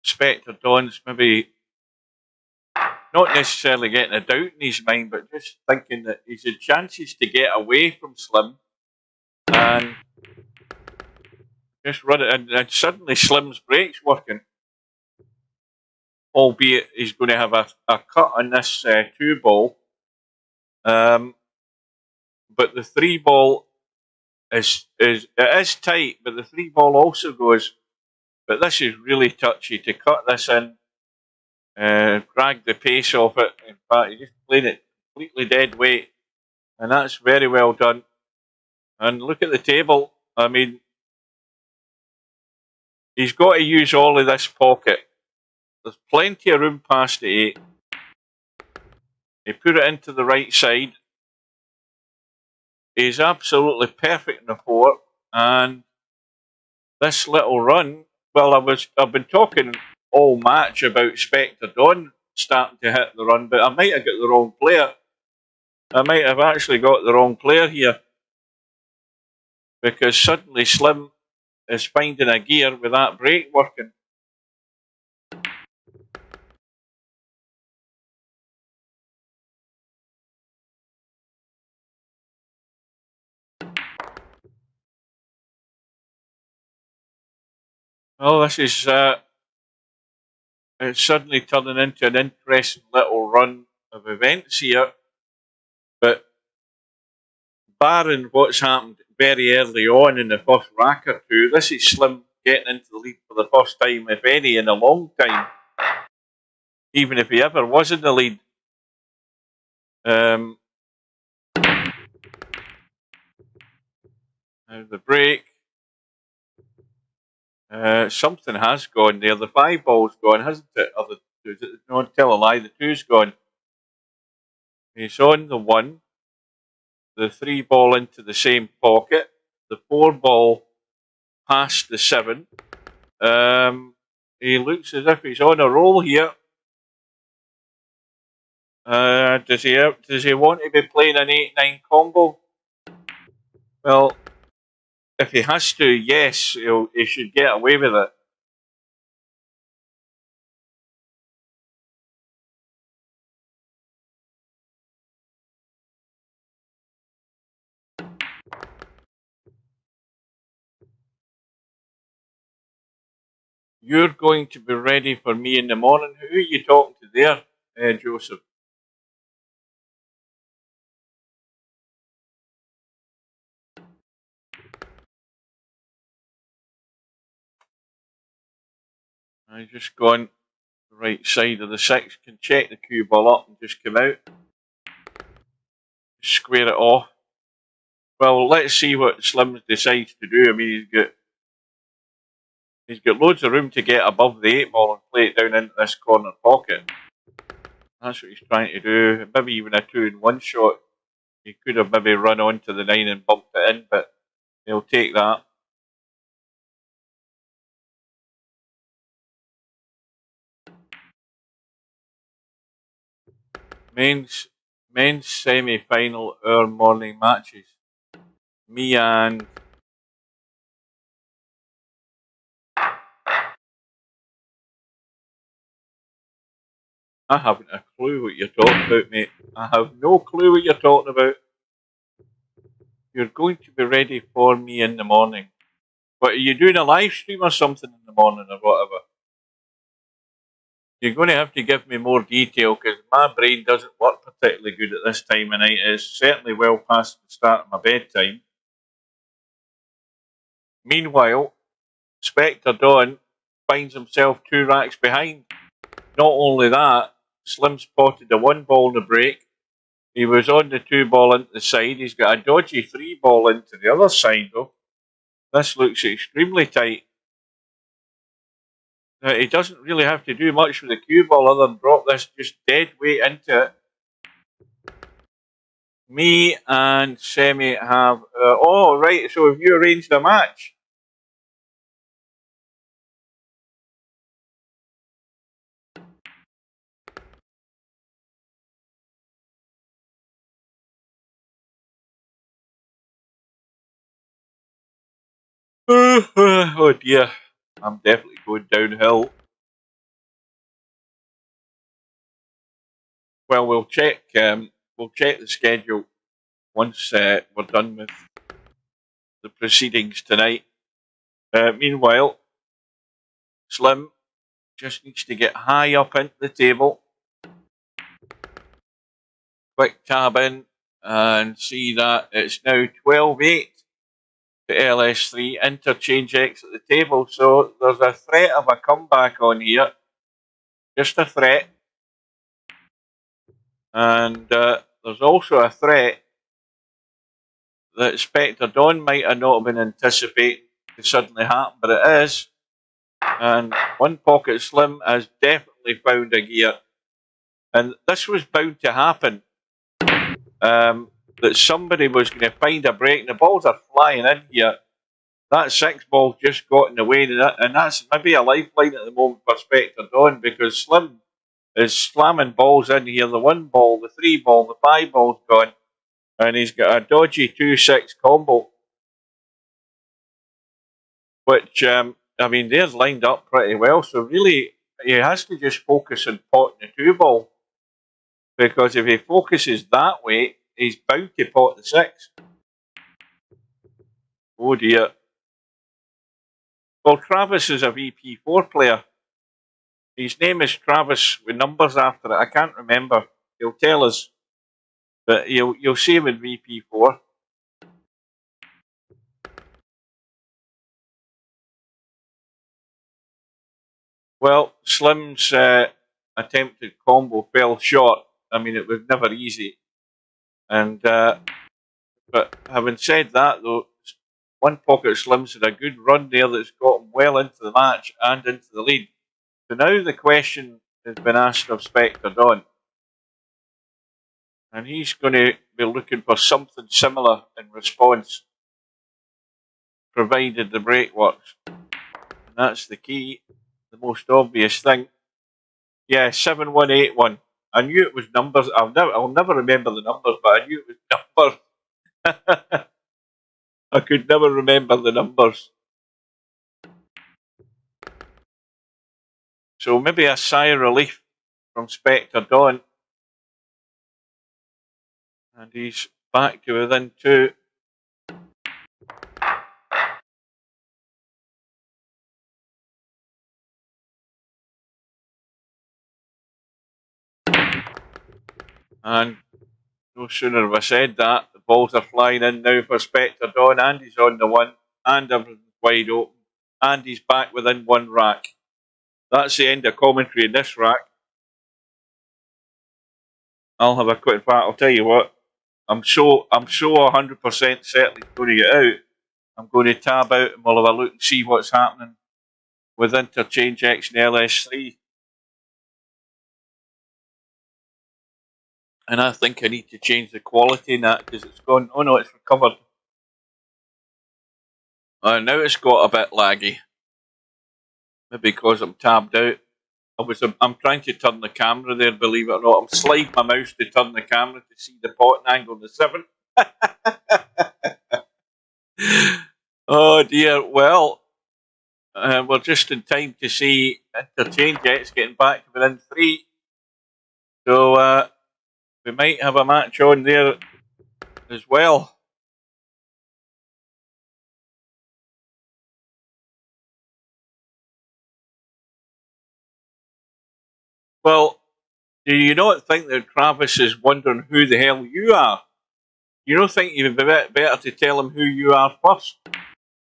Specterdon's maybe not necessarily getting a doubt in his mind, but just thinking that he's had chances to get away from Slim and just run it, and suddenly Slim's brakes working. Albeit he's going to have a cut on this 2 ball. But the 3 ball is tight, but the 3 ball also goes. But this is really touchy to cut this in, drag the pace off it. In fact, he just played it completely dead weight, and that's very well done. And look at the table. I mean, he's got to use all of this pocket. There's plenty of room past the 8. He put it into the right side. He's absolutely perfect in the 4, and this little run. Well, I've been talking all match about Specterdon starting to hit the run, but I might have got the wrong player. I might have actually got the wrong player here, because suddenly Slim is finding a gear with that brake working. Well, this is it's suddenly turning into an interesting little run of events here. But barring what's happened very early on in the first rack or two, this is Slim getting into the lead for the first time, if any, in a long time. Even if he ever was in the lead. Now the break. Something has gone there. The 5 ball's gone, hasn't it? Or no, tell a lie, the 2's gone. He's on the 1. The 3 ball into the same pocket. The 4 ball past the 7. He looks as if he's on a roll here. Does he want to be playing an 8-9 combo? Well, if he has to, yes, he should get away with it. You're going to be ready for me in the morning. Who are you talking to there, Joseph? I just go on the right side of the 6, can check the cue ball up and just come out. Square it off. Well, let's see what Slim decides to do. I mean, he's got loads of room to get above the 8 ball and play it down into this corner pocket. That's what he's trying to do. Maybe even a 2-in-1 shot. He could have maybe run onto the 9 and bumped it in, but he'll take that. Men's semi-final, our morning matches. Me and I haven't a clue what you're talking about, mate. I have no clue what you're talking about. You're going to be ready for me in the morning. But are you doing a live stream or something in the morning or whatever? You're going to have to give me more detail because my brain doesn't work particularly good at this time of night. It's certainly well past the start of my bedtime. Meanwhile, Spectre Dawn finds himself 2 racks behind. Not only that, Slim spotted a 1 ball in the break. He was on the 2 ball into the side. He's got a dodgy 3 ball into the other side though. This looks extremely tight. Now, he doesn't really have to do much with the cue ball other than drop this just dead weight into it. Me and Semi have... oh, right, so have you arranged a match? Oh dear, I'm definitely going downhill. Well, we'll check the schedule once we're done with the proceedings tonight. Meanwhile, Slim just needs to get high up into the table. Quick tab in and see that it's now 12-8 to LS3. Interchangex at the table. So there's a threat of a comeback on here. Just a threat. And there's also a threat that Spectre Dawn might have not been anticipating to suddenly happen, but it is. And One Pocket Slim has definitely found a gear. And this was bound to happen. That somebody was going to find a break. And the balls are flying in here. That 6 ball just got in the way. And that's maybe a lifeline at the moment for Spectre Dawn because Slim is slamming balls in here. The 1 ball, the 3 ball, the 5 ball's gone. And he's got a dodgy 2-6 combo. Which, I mean, they're lined up pretty well. So really, he has to just focus on potting the 2 ball. Because if he focuses that way, he's bound to pot the 6. Oh dear. Well, Travis is a VP4 player. His name is Travis with numbers after it. I can't remember. He'll tell us. But you'll see him in VP4. Well, Slim's attempted combo fell short. I mean, it was never easy. And but having said that, though, One Pocket Slim's had a good run there that's got him well into the match and into the lead. So now the question has been asked of Spectre Dawn. And he's going to be looking for something similar in response, provided the break works. And that's the key, the most obvious thing. Yeah, 7181. I knew it was numbers. I'll never remember the numbers, but I knew it was numbers. I could never remember the numbers. So maybe a sigh of relief from Spectre Dawn. And he's back to within 2. And no sooner have I said that, the balls are flying in now for Spectre Dawn, and he's on the 1, and everything's wide open, and he's back within 1 rack. That's the end of commentary in this rack. I'll have a quick. In fact, I'll tell you what. I'm so 100% certainly going to get out. I'm going to tab out and we'll have a look and see what's happening with Interchangex and LS3. And I think I need to change the quality in that because it's gone. Oh no, it's recovered. Now it's got a bit laggy. Maybe because I'm tabbed out. I'm trying to turn the camera there, believe it or not. I'm sliding my mouse to turn the camera to see the potting angle of the 7. Oh dear, well, we're just in time to see Interchangex getting back within 3. So we might have a match on there as well. Well, do you not think that Travis is wondering who the hell you are? You don't think you'd be better to tell him who you are first?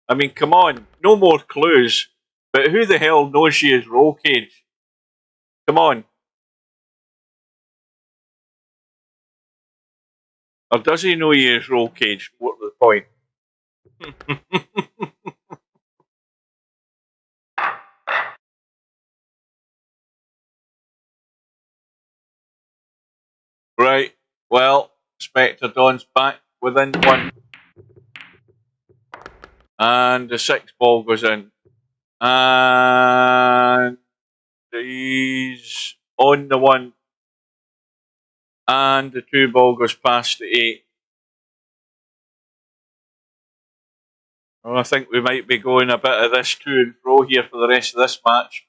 I mean, come on, no more clues. But who the hell knows you as Roll Cage? Come on. Or does he know you as Roll Cage? What's the point? Right, well, Spectre Dawn's back within 1. And the 6 ball goes in. And he's on the 1. And the 2 ball goes past the 8. Well, I think we might be going a bit of this to and fro here for the rest of this match.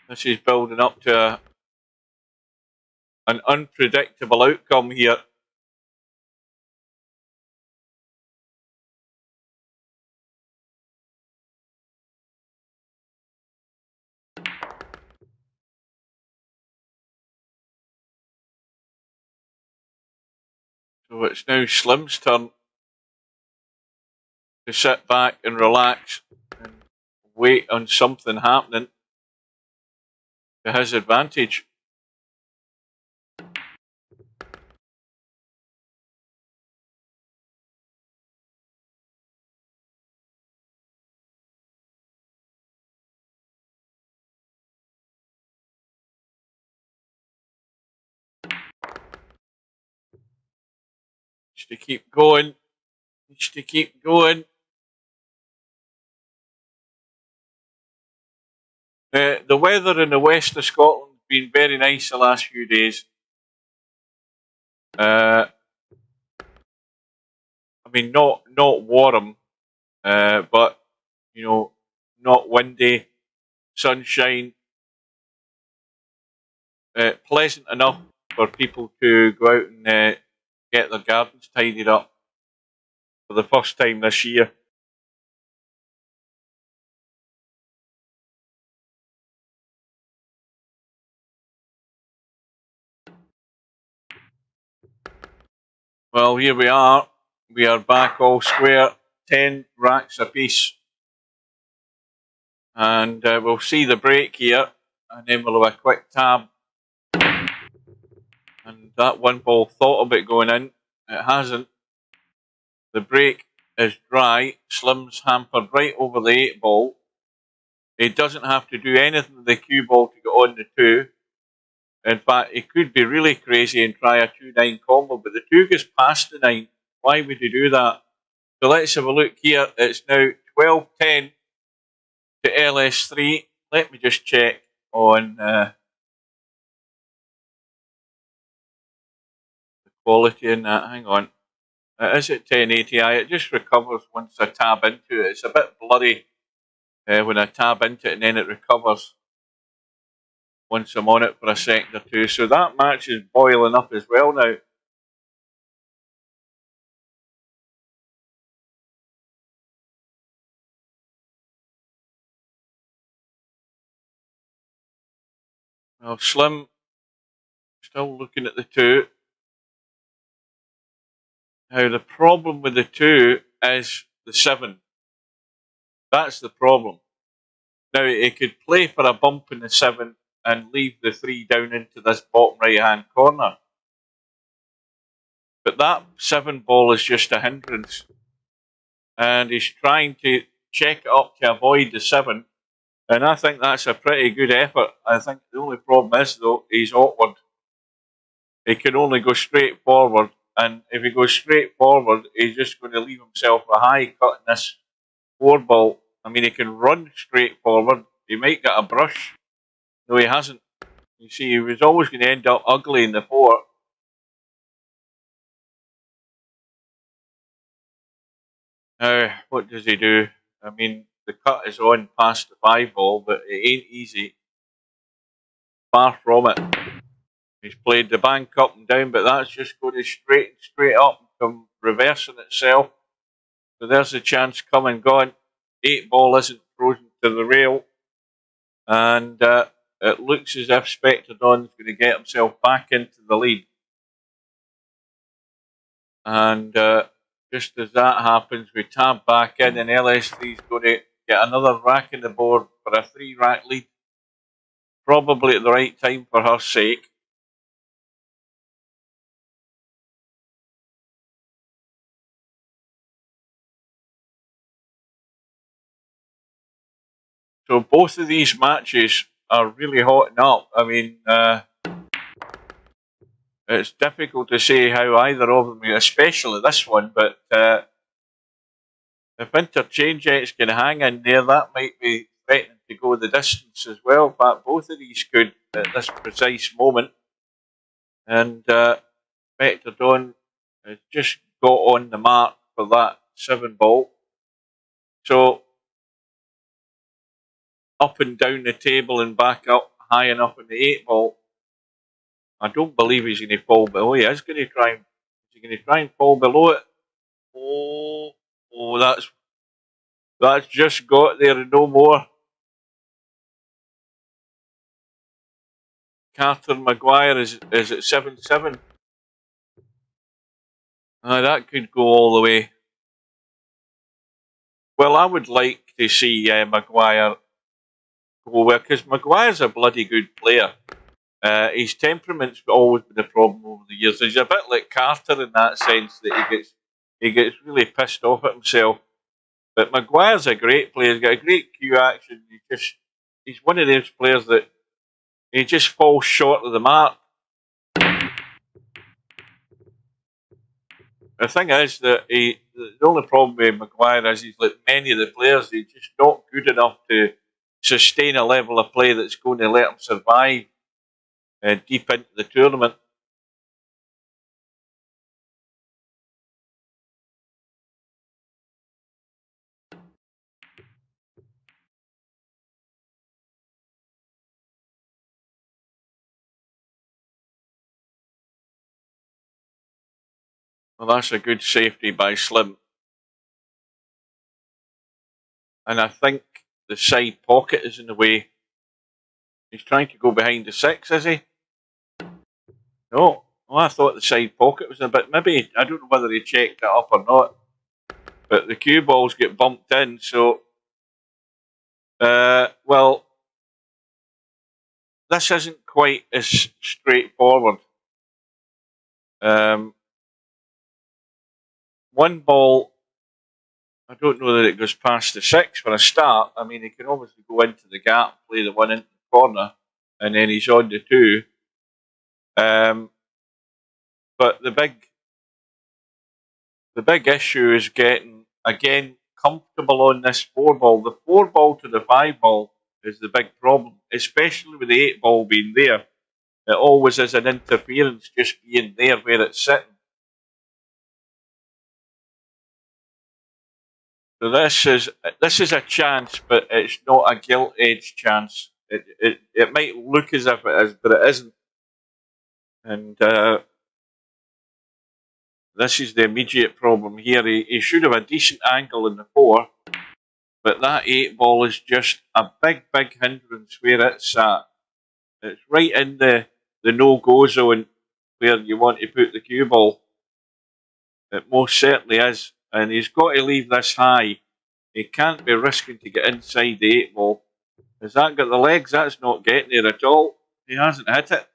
This is building up to an unpredictable outcome here. So it's now Slim's turn to sit back and relax and wait on something happening to his advantage. Needs to keep going. Needs to keep going. The weather in the west of Scotland has been very nice the last few days. I mean, not warm, but you know, not windy, sunshine, pleasant enough for people to go out and get their gardens tidied up for the first time this year. Well, here we are. We are back all square, 10 racks apiece. And we'll see the break here, and then we'll have a quick tab. And that 1 ball thought of it going in. It hasn't. The break is dry. Slim's hampered right over the 8 ball. He doesn't have to do anything with the cue ball to get on the 2. In fact, he could be really crazy and try a 2-9 combo, but the 2 goes past the 9. Why would he do that? So let's have a look here. It's now 12-10 to LS3. Let me just check on the quality in that. Hang on. It is at 1080. It just recovers once I tab into it. It's a bit blurry when I tab into it, and then it recovers once I'm on it for a second or 2. So that match is boiling up as well now. Well, Slim still looking at the 2. Now the problem with the 2 is the 7. That's the problem. Now, he could play for a bump in the 7 and leave the 3 down into this bottom right-hand corner. But that 7 ball is just a hindrance. And he's trying to check it up to avoid the 7. And I think that's a pretty good effort. I think the only problem is, though, he's awkward. He can only go straight forward. And if he goes straight forward, he's just going to leave himself a high cut in this 4 ball. I mean, he can run straight forward. He might get a brush. No, he hasn't. You see, he was always going to end up ugly in the 4. Now, what does he do? I mean, the cut is on past the 5 ball, but it ain't easy. Far from it. He's played the bank up and down, but that's just going straight up from reversing itself. So there's a chance come and gone. 8 ball isn't frozen to the rail. And it looks as if Spectrodon's going to get himself back into the lead. And just as that happens, we tab back in, and LS3 is going to get another rack in the board for a 3-rack lead. Probably at the right time for her sake. So both of these matches are really hotting up. I mean, it's difficult to say how either of them, especially this one, but if Interchangex can hang in there, that might be threatening to go the distance as well. In fact, both of these could at this precise moment. And Spectrodon has just got on the mark for that 7 ball. So up and down the table and back up high enough in the 8 ball. I don't believe he's going to fall below. He is going to try. Is he going to try and fall below it? Oh, that's just got there and no more. Carter Maguire is at 7-7. That could go all the way. Well, I would like to see Maguire go well, because Maguire's a bloody good player. His temperament's always been a problem over the years. He's a bit like Carter in that sense that he gets really pissed off at himself. But Maguire's a great player. He's got a great cue action. He's one of those players that he just falls short of the mark. The thing is that the only problem with Maguire is he's like many of the players, he's just not good enough to sustain a level of play that's going to let him survive deep into the tournament. Well, that's a good safety by Slim. And I think the side pocket is in the way. He's trying to go behind the 6, is he? No. Oh, I thought the side pocket was a bit. Maybe, I don't know whether he checked it up or not. But the cue balls get bumped in, so. Well, this isn't quite as straightforward. 1 ball, I don't know that it goes past the 6 for a start. I mean, he can obviously go into the gap, play the 1 into the corner, and then he's on the 2. But the big issue is getting, again, comfortable on this 4 ball. The 4 ball to the 5 ball is the big problem, especially with the 8 ball being there. It always is an interference just being there where it's sitting. So this is a chance, but it's not a gilt-edged chance. It might look as if it is, but it isn't. And this is the immediate problem here. He should have a decent angle in the 4, but that 8 ball is just a big hindrance where it's at. It's right in the no-go zone where you want to put the cue ball. It most certainly is. And he's got to leave this high. He can't be risking to get inside the 8 ball. Has that got the legs? That's not getting there at all. He hasn't hit it.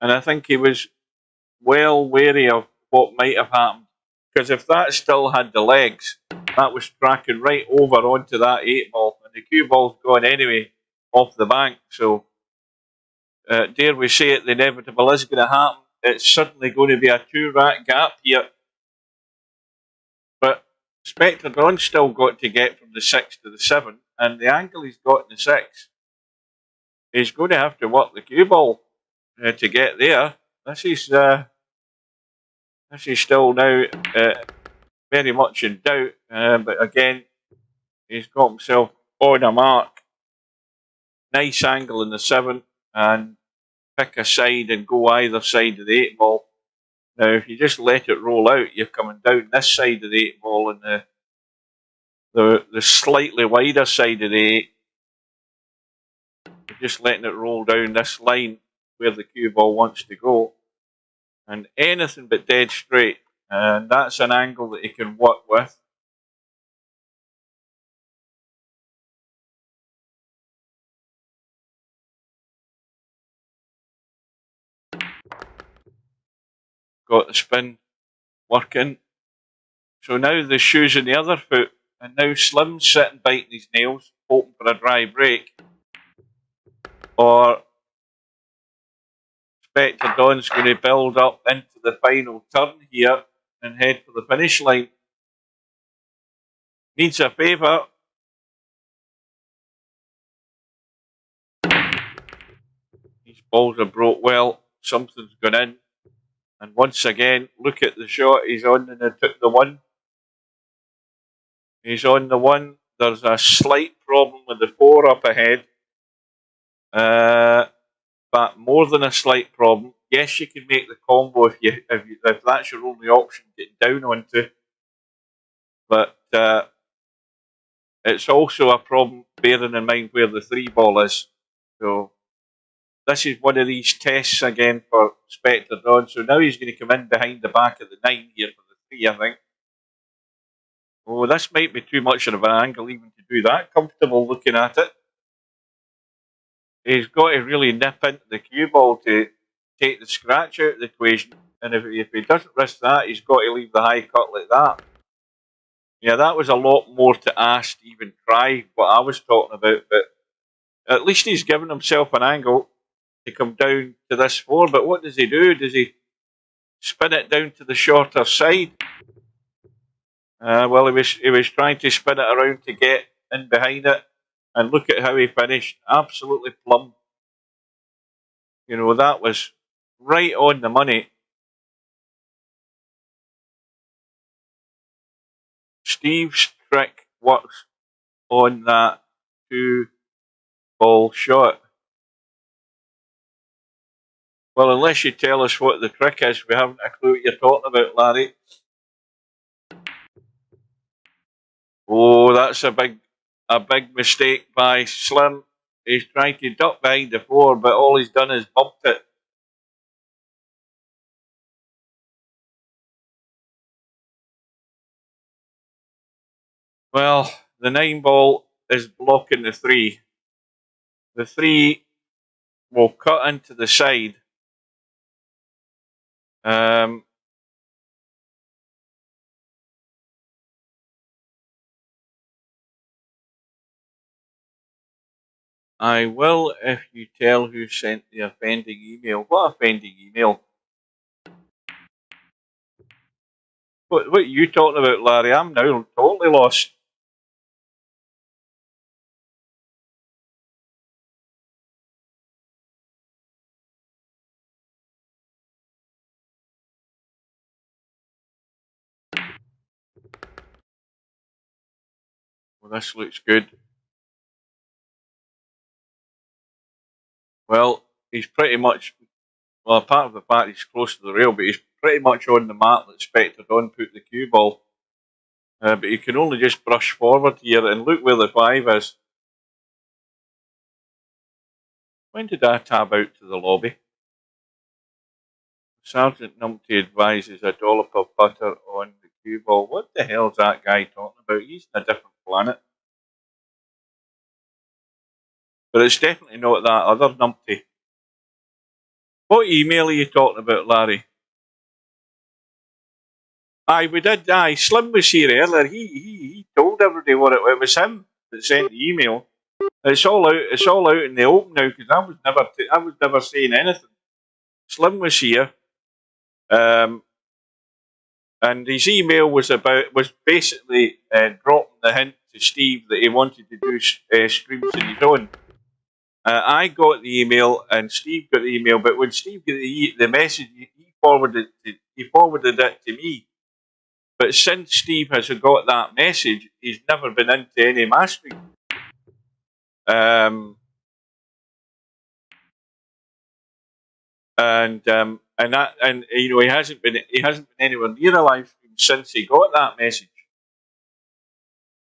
And I think he was well wary of what might have happened. Because if that still had the legs, that was tracking right over onto that 8-ball. And the cue ball's gone anyway off the bank. So, dare we say it, the inevitable is going to happen. It's certainly going to be a 2-rack gap here. But Spectre Dawn's still got to get from the 6 to the 7. And the angle he's got in the 6, he's going to have to work the cue ball to get there. This is still now very much in doubt. But again, he's got himself on a mark. Nice angle in the 7 and pick a side and go either side of the 8-ball. Now, if you just let it roll out, you're coming down this side of the 8-ball and the slightly wider side of the 8. You're just letting it roll down this line where the cue ball wants to go. And anything but dead straight. And that's an angle that he can work with. Got the spin working. So now the shoe's in the other foot. And now Slim's sitting biting his nails, hoping for a dry break. Or Spectre Dawn's going to build up into the final turn here and head for the finish line. Needs a favour. These balls are broke well. Something's gone in. And once again, look at the shot he's on and it took the 1. He's on the 1. There's a slight problem with the 4 up ahead. But more than a slight problem. Yes, you can make the combo if that's your only option to get down onto. But it's also a problem bearing in mind where the 3-ball is. So this is one of these tests again for Spectre Dawn. So now he's going to come in behind the back of the 9 here for the 3, I think. Oh, this might be too much of an angle even to do that. Comfortable looking at it. He's got to really nip into the cue ball to take the scratch out of the equation. And if he doesn't risk that, he's got to leave the high cut like that. Yeah, that was a lot more to ask to even try what I was talking about. But at least he's given himself an angle to come down to this 4. But what does he do? Does he spin it down to the shorter side? Well, he was trying to spin it around to get in behind it. And look at how he finished. Absolutely plumb. You know, that was right on the money. Steve's trick works on that 2-ball shot. Well, unless you tell us what the trick is, we haven't a clue what you're talking about, Larry. Oh, that's a big mistake by Slim. He's trying to duck behind the 4, but all he's done is bumped it. Well, the 9-ball is blocking the 3. The 3 will cut into the side. I will if you tell who sent the offending email. What offending email? What are you talking about, Larry? I'm now totally lost. Well, this looks good. Well, he's pretty much, well, apart from the fact he's close to the rail, but he's pretty much on the mat that Spectre Dawn put the cue ball. But he can only just brush forward here, and look where the 5 is. When did I tab out to the lobby? Sergeant Numpty advises a dollop of butter on the cue ball. What the hell is that guy talking about? He's in a different planet. But it's definitely not that other numpty. What email are you talking about, Larry? Aye, we did. Aye, Slim was here earlier. He told everybody what it was him that sent the email. It's all out. It's all out in the open now because I was never saying anything. Slim was here, and his email was basically dropping the hint to Steve that he wanted to do streams of his own. I got the email and Steve got the email, but when Steve got the message, he forwarded it to me. But since Steve has got that message, he's never been into any mastering. And you know, he hasn't been anywhere near a live stream since he got that message.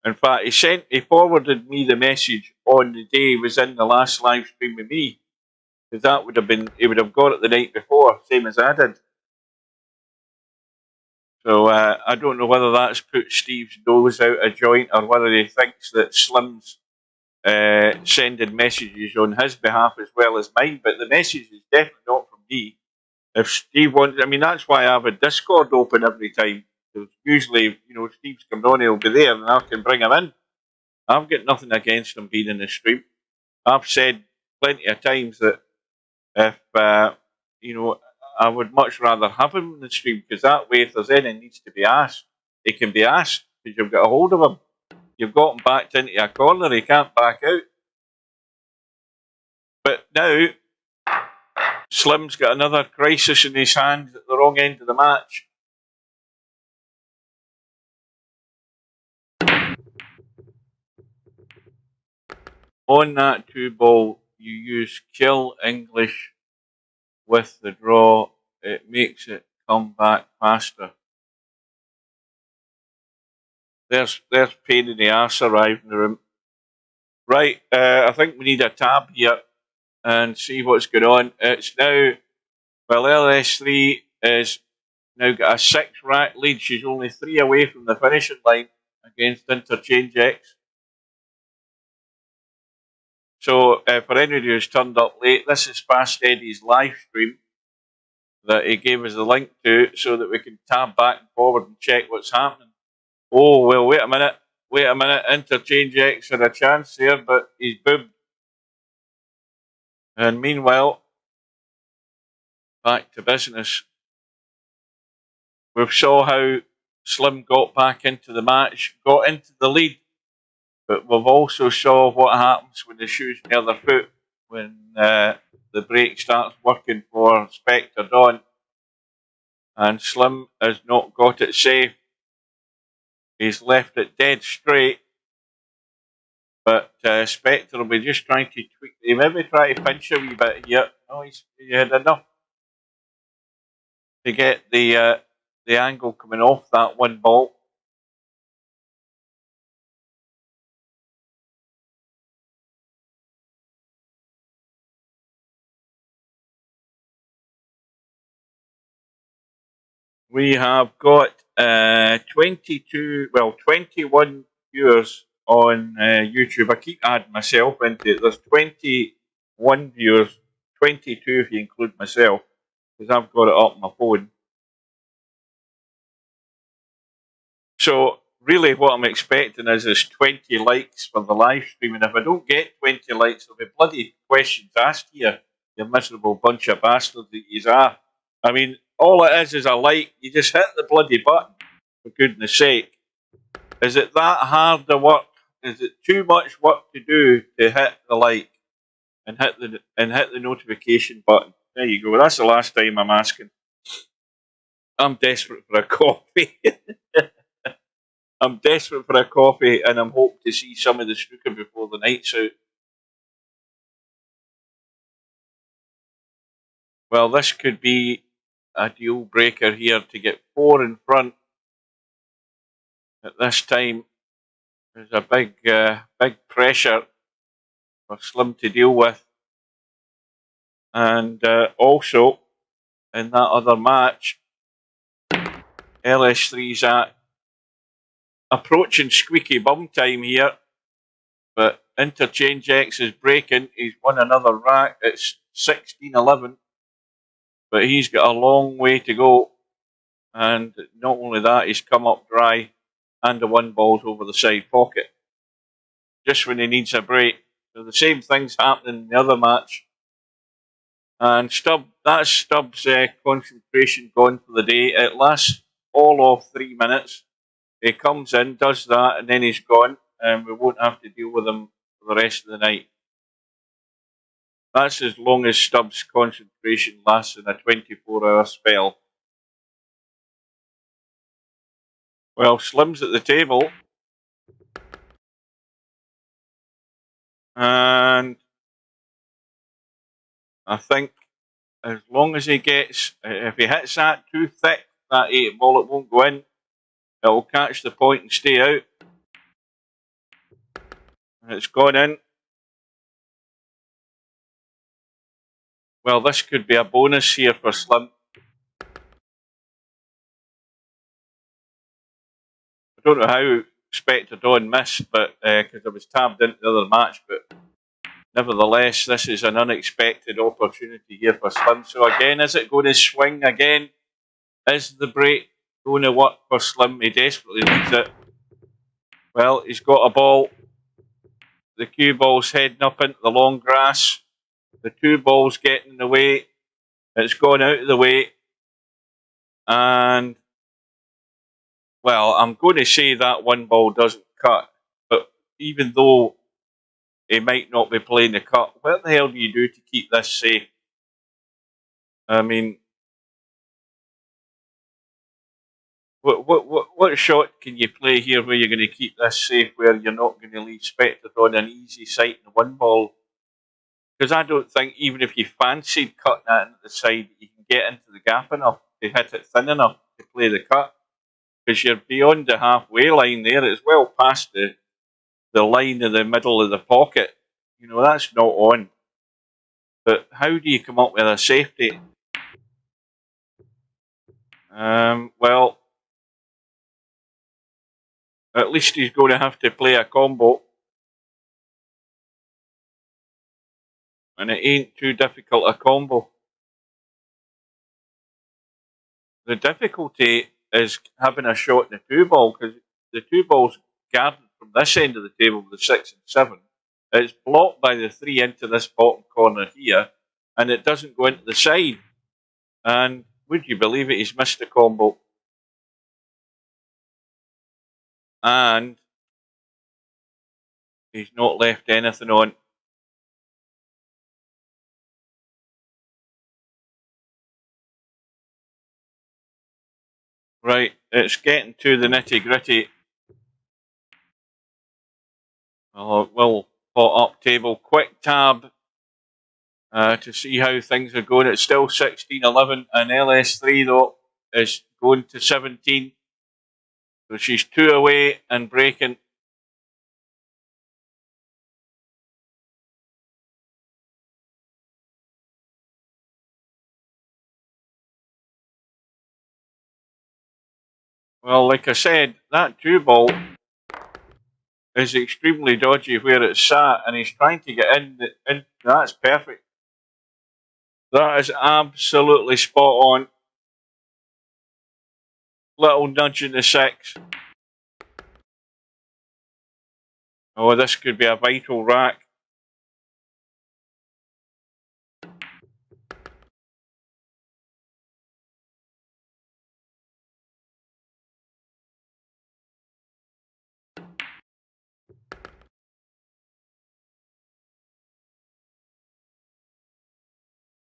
In fact, he forwarded me the message on the day he was in the last live stream with me, because that would have been, he would have got it the night before, same as I did. So I don't know whether that's put Steve's nose out of joint or whether he thinks that Slim's sending messages on his behalf as well as mine, but the message is definitely not from me. If Steve wants, I mean, that's why I have a Discord open every time. Because usually, you know, Steve's coming on, he'll be there and I can bring him in. I've got nothing against him being in the stream. I've said plenty of times that if, you know, I would much rather have him in the stream because that way, if there's anything needs to be asked, it can be asked because you've got a hold of him. You've got him backed into a corner, he can't back out. But now, Slim's got another crisis in his hands at the wrong end of the match. On that 2-ball, you use kill English with the draw. It makes it come back faster. There's pain in the arse arriving in the room. Right, I think we need a tab here and see what's going on. It's now, well, LS3 is now got a 6-rack lead. She's only 3 away from the finishing line against Interchangex. So, for anybody who's turned up late, this is Fast Eddie's live stream that he gave us the link to so that we can tab back and forward and check what's happening. Oh, well, wait a minute. Interchangex had a chance there, but he's boobed. And meanwhile, back to business. We saw how Slim got back into the match, got into the lead. But we've also saw what happens when the shoe's near their foot, when the brake starts working for Spectre Dawn. And Slim has not got it safe. He's left it dead straight. But Spectre will be just trying to tweak. He maybe try to pinch a wee bit here. No, he had enough to get the angle coming off that 1 ball. We have got 21 viewers on YouTube. I keep adding myself into it. There's 21 viewers, 22 if you include myself, because I've got it up on my phone. So really what I'm expecting is 20 likes for the live stream, and if I don't get 20 likes, there'll be bloody questions asked here, you miserable bunch of bastards that you are. I mean, all it is a like. You just hit the bloody button, for goodness sake. Is it that hard to work? Is it too much work to do to hit the like and hit the notification button? There you go. That's the last time I'm asking. I'm desperate for a coffee. I'm desperate for a coffee, and I'm hoping to see some of the snooker before the night's out. Well, this could be a deal breaker here to get 4 in front at this time. There's a big pressure for Slim to deal with, and also in that other match, LS3's approaching squeaky bum time here, but Interchangex is breaking. He's won another rack. It's 16-11. But he's got a long way to go. And not only that, he's come up dry and the 1 ball's over the side pocket. Just when he needs a break. So the same thing's happening in the other match. And that's Stubbs' concentration gone for the day. It lasts all of 3 minutes. He comes in, does that, and then he's gone. And we won't have to deal with him for the rest of the night. That's as long as Stubbs' concentration lasts in a 24-hour spell. Well, Slim's at the table. And I think as long as he gets, if he hits that too thick, that 8 ball, it won't go in. It will catch the point and stay out. And it's gone in. Well, this could be a bonus here for Slim. I don't know how Spectre Dawn missed, but because I was tabbed into the other match, but nevertheless, this is an unexpected opportunity here for Slim. So again, is it going to swing again? Is the break going to work for Slim? He desperately needs it. Well, he's got a ball. The cue ball's heading up into the long grass. The 2 balls getting in the way. It's gone out of the way. And, well, I'm going to say that 1 ball doesn't cut. But even though he might not be playing the cut, what the hell do you do to keep this safe? I mean, what shot can you play here where you're going to keep this safe, where you're not going to leave Spectre on an easy sight in the 1 ball? Because I don't think, even if you fancied cutting that into the side, you can get into the gap enough to hit it thin enough to play the cut. Because you're beyond the halfway line there. It's well past the line in the middle of the pocket. You know, that's not on. But how do you come up with a safety? Well, at least he's going to have to play a combo. And it ain't too difficult a combo. The difficulty is having a shot in the 2 ball, because the 2 ball's guarded from this end of the table with the 6 and 7. It's blocked by the 3 into this bottom corner here, and it doesn't go into the side. And would you believe it, he's missed the combo. And he's not left anything on. Right, it's getting to the nitty-gritty. We'll put up table. Quick tab to see how things are going. It's still 16-11, and LS3, though, is going to 17. So she's 2 away and breaking. Well, like I said, that 2 ball is extremely dodgy where it's sat, and he's trying to get in. That's perfect. That is absolutely spot on. Little nudge in the 6. Oh, this could be a vital rack.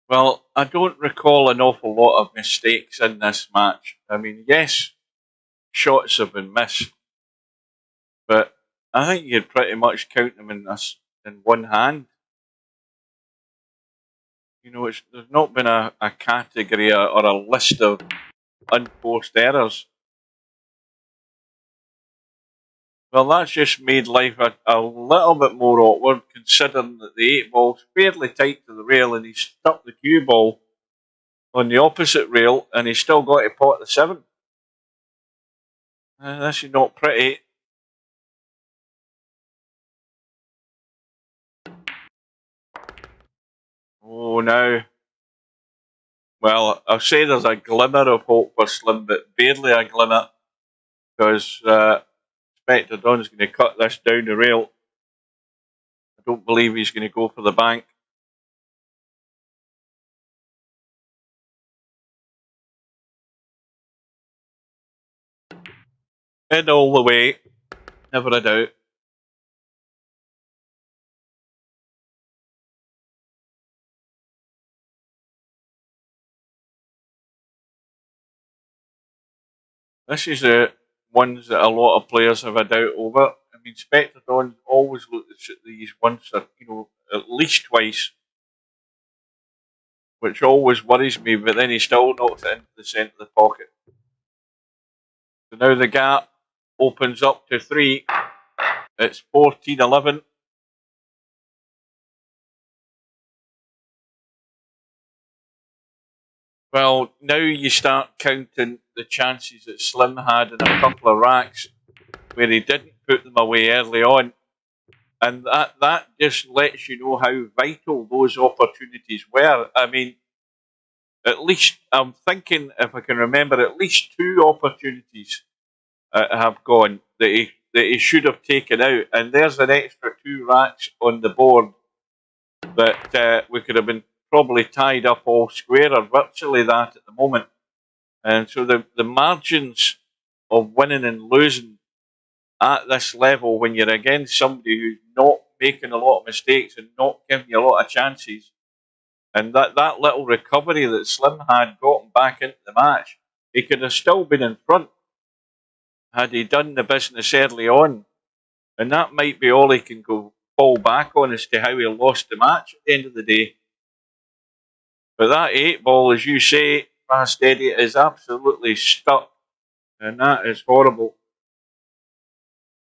Well, I don't recall an awful lot of mistakes in this match. I mean, yes, shots have been missed, but I think you'd pretty much count them in one hand. You know, there's not been a category or a list of unforced errors. Well, that's just made life a little bit more awkward, considering that the 8 ball's fairly tight to the rail, and he's stuck the cue ball on the opposite rail, and he's still got to pot the 7. This is not pretty. So now, well, I'll say there's a glimmer of hope for Slim, but barely a glimmer, because Spectre Don's going to cut this down the rail. I don't believe he's going to go for the bank. In all the way, never a doubt. This is the ones that a lot of players have a doubt over. I mean, Spectre Don always looks at these once or, at least twice, which always worries me, but then he still knocks it into the centre of the pocket. So now the gap opens up to 3. It's 14-11. Well, now you start counting the chances that Slim had in a couple of racks where he didn't put them away early on. And that just lets you know how vital those opportunities were. I mean, at least, I'm thinking, if I can remember, at least 2 opportunities have gone that he should have taken out. And there's an extra 2 racks on the board that we could have been probably tied up all square, or virtually that at the moment. And so the margins of winning and losing at this level, when you're against somebody who's not making a lot of mistakes and not giving you a lot of chances, and that little recovery that Slim had got him back into the match, he could have still been in front had he done the business early on. And that might be all he can go fall back on as to how he lost the match at the end of the day. But that 8 ball, as you say, Fast Eddie, is absolutely stuck. And that is horrible.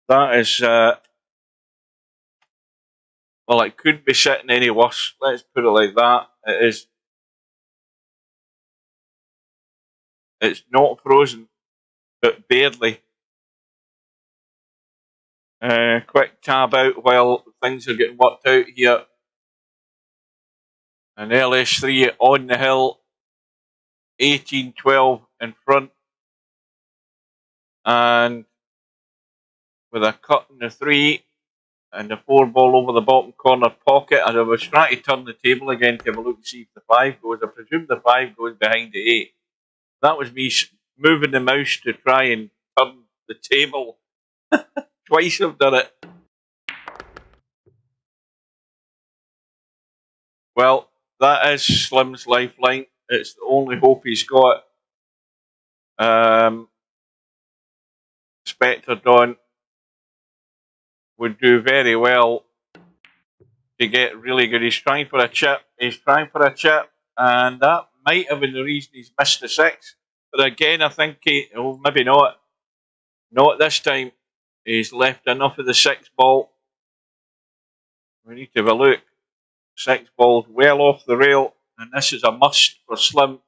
That is, well, it couldn't be sitting any worse. Let's put it like that. It is. It's not frozen, but barely. Quick tab out while things are getting worked out here. And LS3 on the hill, 18-12 in front. And with a cut in the 3 and the 4 ball over the bottom corner pocket. And I was trying to turn the table again to have a look and see if the 5 goes. I presume the 5 goes behind the 8. That was me moving the mouse to try and turn the table. Twice I've done it. Well, that is Slim's lifeline. It's the only hope he's got. Spectre Don would do very well to get really good. He's trying for a chip. And that might have been the reason he's missed the 6. But again, I think maybe not. Not this time. He's left enough of the 6 ball. We need to have a look. 6 ball's well off the rail, and this is a must for Slim,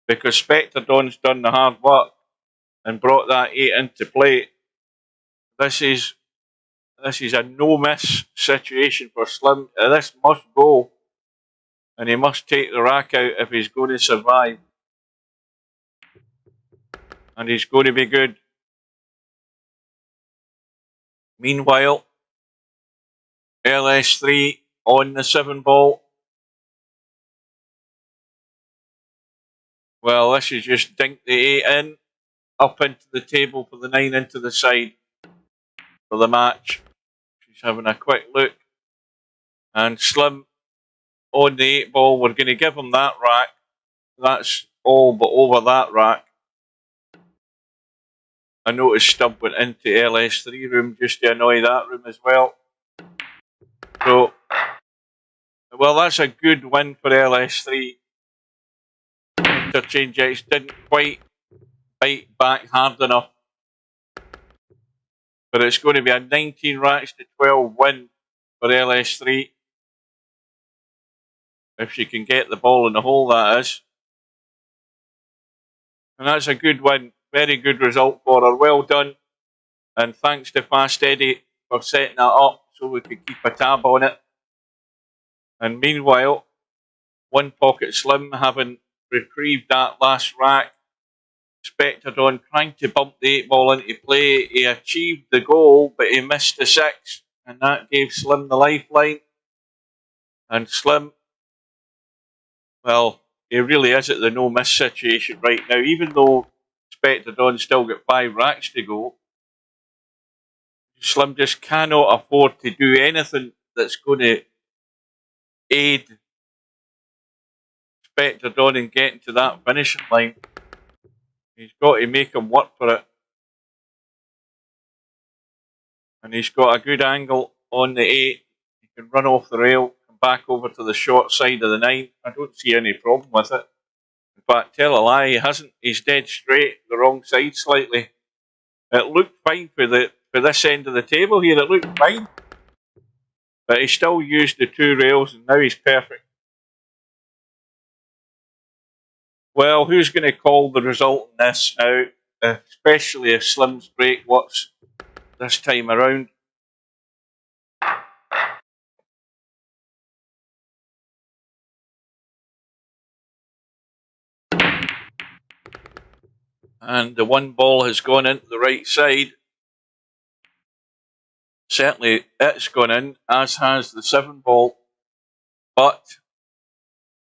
because Spectre Don's done the hard work and brought that 8 into play. This is a no-miss situation for Slim. This must go, and he must take the rack out if he's going to survive. And he's going to be good. Meanwhile, LS3 on the 7 ball. Well, this is just dink the 8 in, up into the table for the 9 into the side for the match. She's having a quick look. And Slim on the 8 ball, we're going to give him that rack. That's all but over that rack. I noticed Stubb went into LS3 room just to annoy that room as well. So, well, that's a good win for LS3. Interchangex didn't quite bite back hard enough. But it's going to be a 19 racks to 12 win for LS3. If she can get the ball in the hole, that is. And that's a good win. Very good result for her. Well done. And thanks to Fast Eddie for setting that up so we could keep a tab on it. And meanwhile, One Pocket Slim having retrieved that last rack. Spectre Dawn trying to bump the 8 ball into play. He achieved the goal, but he missed the 6, and that gave Slim the lifeline. And Slim, well, he really is at the no-miss situation right now. Even though Spectre Dawn's still got 5 racks to go, Slim just cannot afford to do anything that's going to aid Spectre Dawn in getting to that finishing line. He's got to make him work for it. And he's got a good angle on the 8. He can run off the rail, come back over to the short side of the 9. I don't see any problem with it. In fact, tell a lie, he hasn't. He's dead straight, the wrong side slightly. It looked fine for this end of the table here. It looked fine. But he still used the 2 rails, and now he's perfect. Well, who's going to call the result in this now? Especially if Slim's break works this time around. And the 1 ball has gone into the right side. Certainly it's gone in, as has the 7 ball. But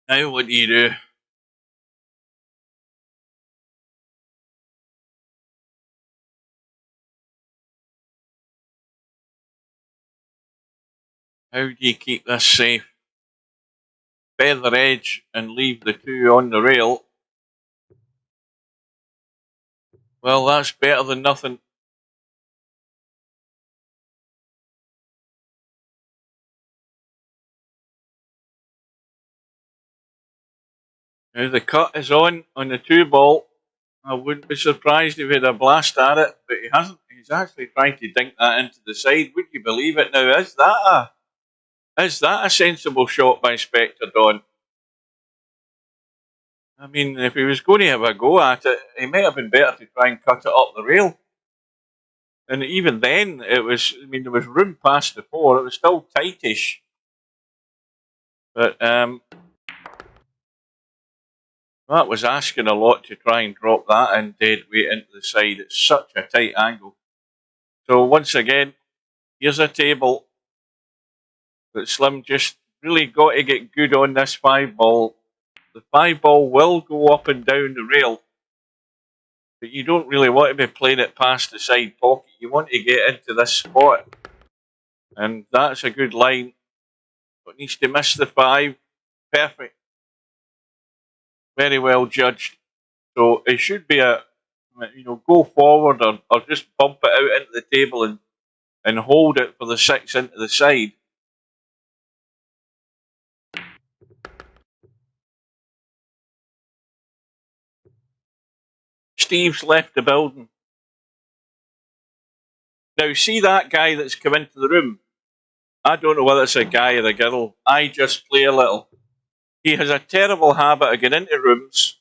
now what do you do? How do you keep this safe? Feather edge and leave the 2 on the rail. Well, that's better than nothing. Now the cut is on the 2 ball. I wouldn't be surprised if he had a blast at it, but he hasn't. He's actually trying to dink that into the side. Would you believe it now? Is that a sensible shot by Spectre Dawn? I mean, if he was going to have a go at it, he might have been better to try and cut it up the rail. And even then, there was room past the 4. It was still tightish. But that was asking a lot to try and drop that in dead weight into the side. It's such a tight angle. So once again, here's a table that Slim just really got to get good on this 5 ball. The 5 ball will go up and down the rail, but you don't really want to be playing it past the side pocket. You want to get into this spot, and that's a good line. But needs to miss the 5. Perfect. Very well judged. So it should be a, go forward or just bump it out into the table and hold it for the 6 into the side. Steve's left the building. Now, see that guy that's come into the room? I don't know whether it's a guy or a girl. I just play a little. He has a terrible habit of getting into rooms,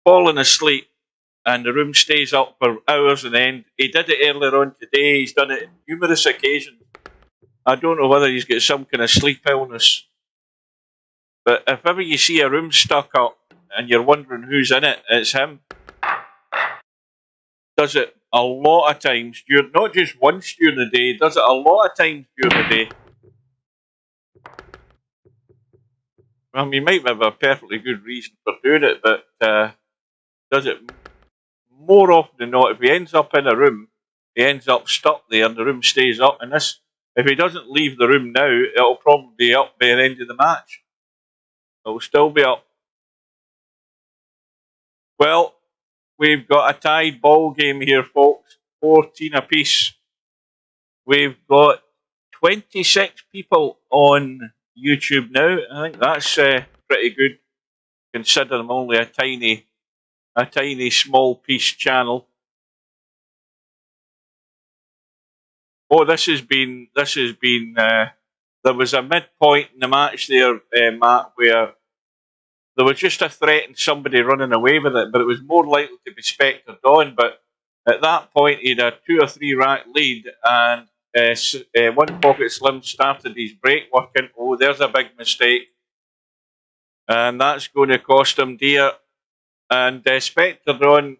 falling asleep, and the room stays up for hours on end. He did it earlier on today. He's done it on numerous occasions. I don't know whether he's got some kind of sleep illness. But if ever you see a room stuck up and you're wondering who's in it, it's him. Does it a lot of times, not just once during the day, does it a lot of times during the day. Well, you might have a perfectly good reason for doing it, but does it more often than not? If he ends up in a room, he ends up stuck there and the room stays up. And this, if he doesn't leave the room now, it'll probably be up by the end of the match. It'll still be up. Well, we've got a tied ball game here, folks. 14 apiece. We've got 26 people on YouTube now. I think that's pretty good, considering I'm only a tiny small piece channel. Oh, this has been. There was a midpoint in the match there, Matt, where there was just a threat and somebody running away with it, but it was more likely to be Spectre Dawn. But at that point, he had a 2 or 3 rack lead, and One Pocket Slim started his break working. Oh, there's a big mistake. And that's going to cost him dear. And Spectre Dawn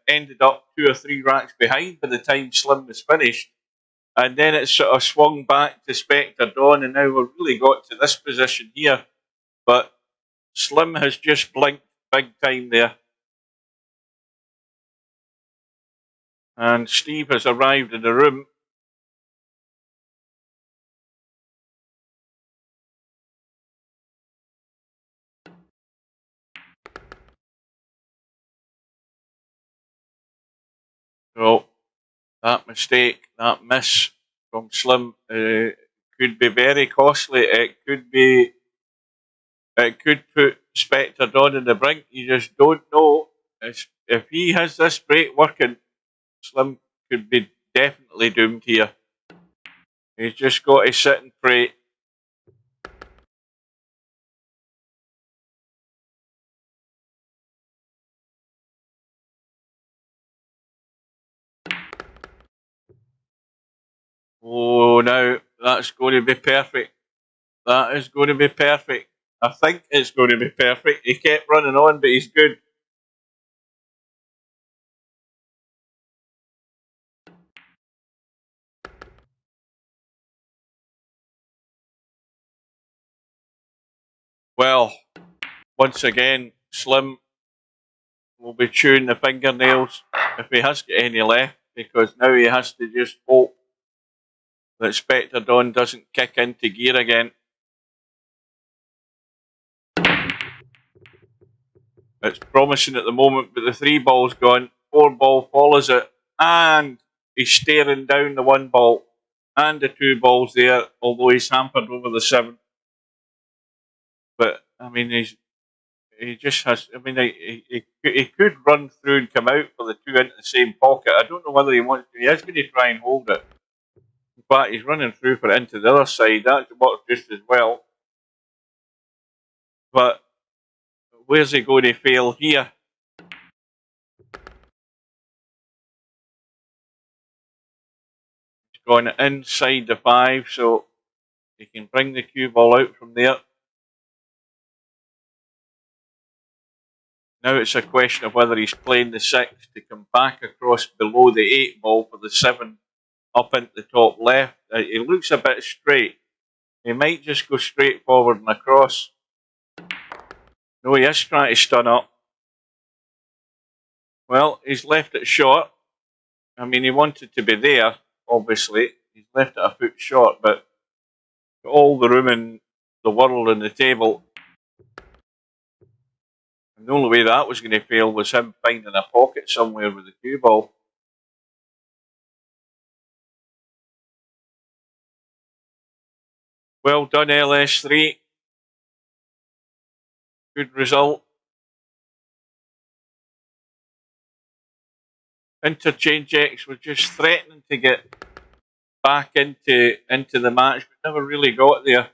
ended up 2 or 3 racks behind by the time Slim was finished. And then it sort of swung back to Spectre Dawn, and now we've really got to this position here. But Slim has just blinked big time there. And Steve has arrived in the room. So that mistake, that miss from Slim could be very costly. It could put Spectre Dawn in the brink. You just don't know. If he has this brake working, Slim could be definitely doomed here. He's just got to sit and pray. Oh, now that's going to be perfect. That is going to be perfect. I think it's going to be perfect. He kept running on, but he's good. Well, once again, Slim will be chewing the fingernails if he has got any left, because now he has to just hope that Spectre Dawn doesn't kick into gear again. It's promising at the moment, but the 3 ball's gone. 4 ball follows it, and he's staring down the 1 ball and the 2 balls there, although he's hampered over the 7. But I mean, he just has. I mean, he could run through and come out for the 2 into the same pocket. I don't know whether he wants to. He is going to try and hold it, but he's running through for it into the other side. That works just as well. But where's he going to fail here? He's going inside the 5, so he can bring the cue ball out from there. Now it's a question of whether he's playing the 6 to come back across below the 8 ball for the 7 up into the top left. He looks a bit straight. He might just go straight forward and across. No, he is trying to stun up. Well, he's left it short. I mean, he wanted to be there, obviously. He's left it a foot short, but all the room in the world on the table. And the only way that was going to fail was him finding a pocket somewhere with the cue ball. Well done, LS3. Good result. Interchangex was just threatening to get back into the match, but never really got there.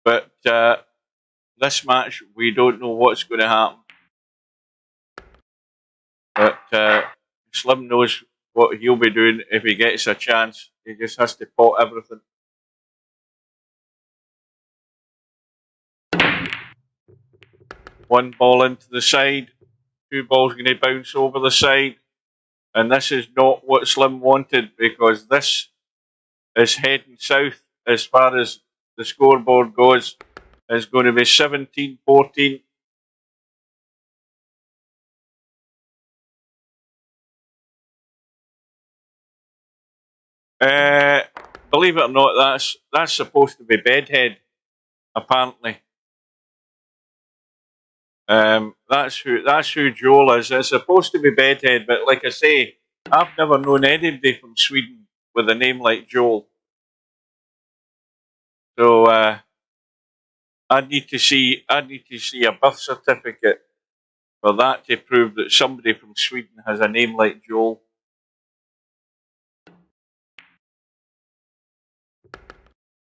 But this match, we don't know what's going to happen. But Slim knows what he'll be doing if he gets a chance. He just has to pot everything. One ball into the side, 2 balls going to bounce over the side. And this is not what Slim wanted, because this is heading south as far as the scoreboard goes. It's going to be 17-14. Believe it or not, that's supposed to be Bedhead, apparently. That's who Joel is. It's supposed to be Bedhead, but like I say, I've never known anybody from Sweden with a name like Joel. So I'd need to see a birth certificate for that to prove that somebody from Sweden has a name like Joel.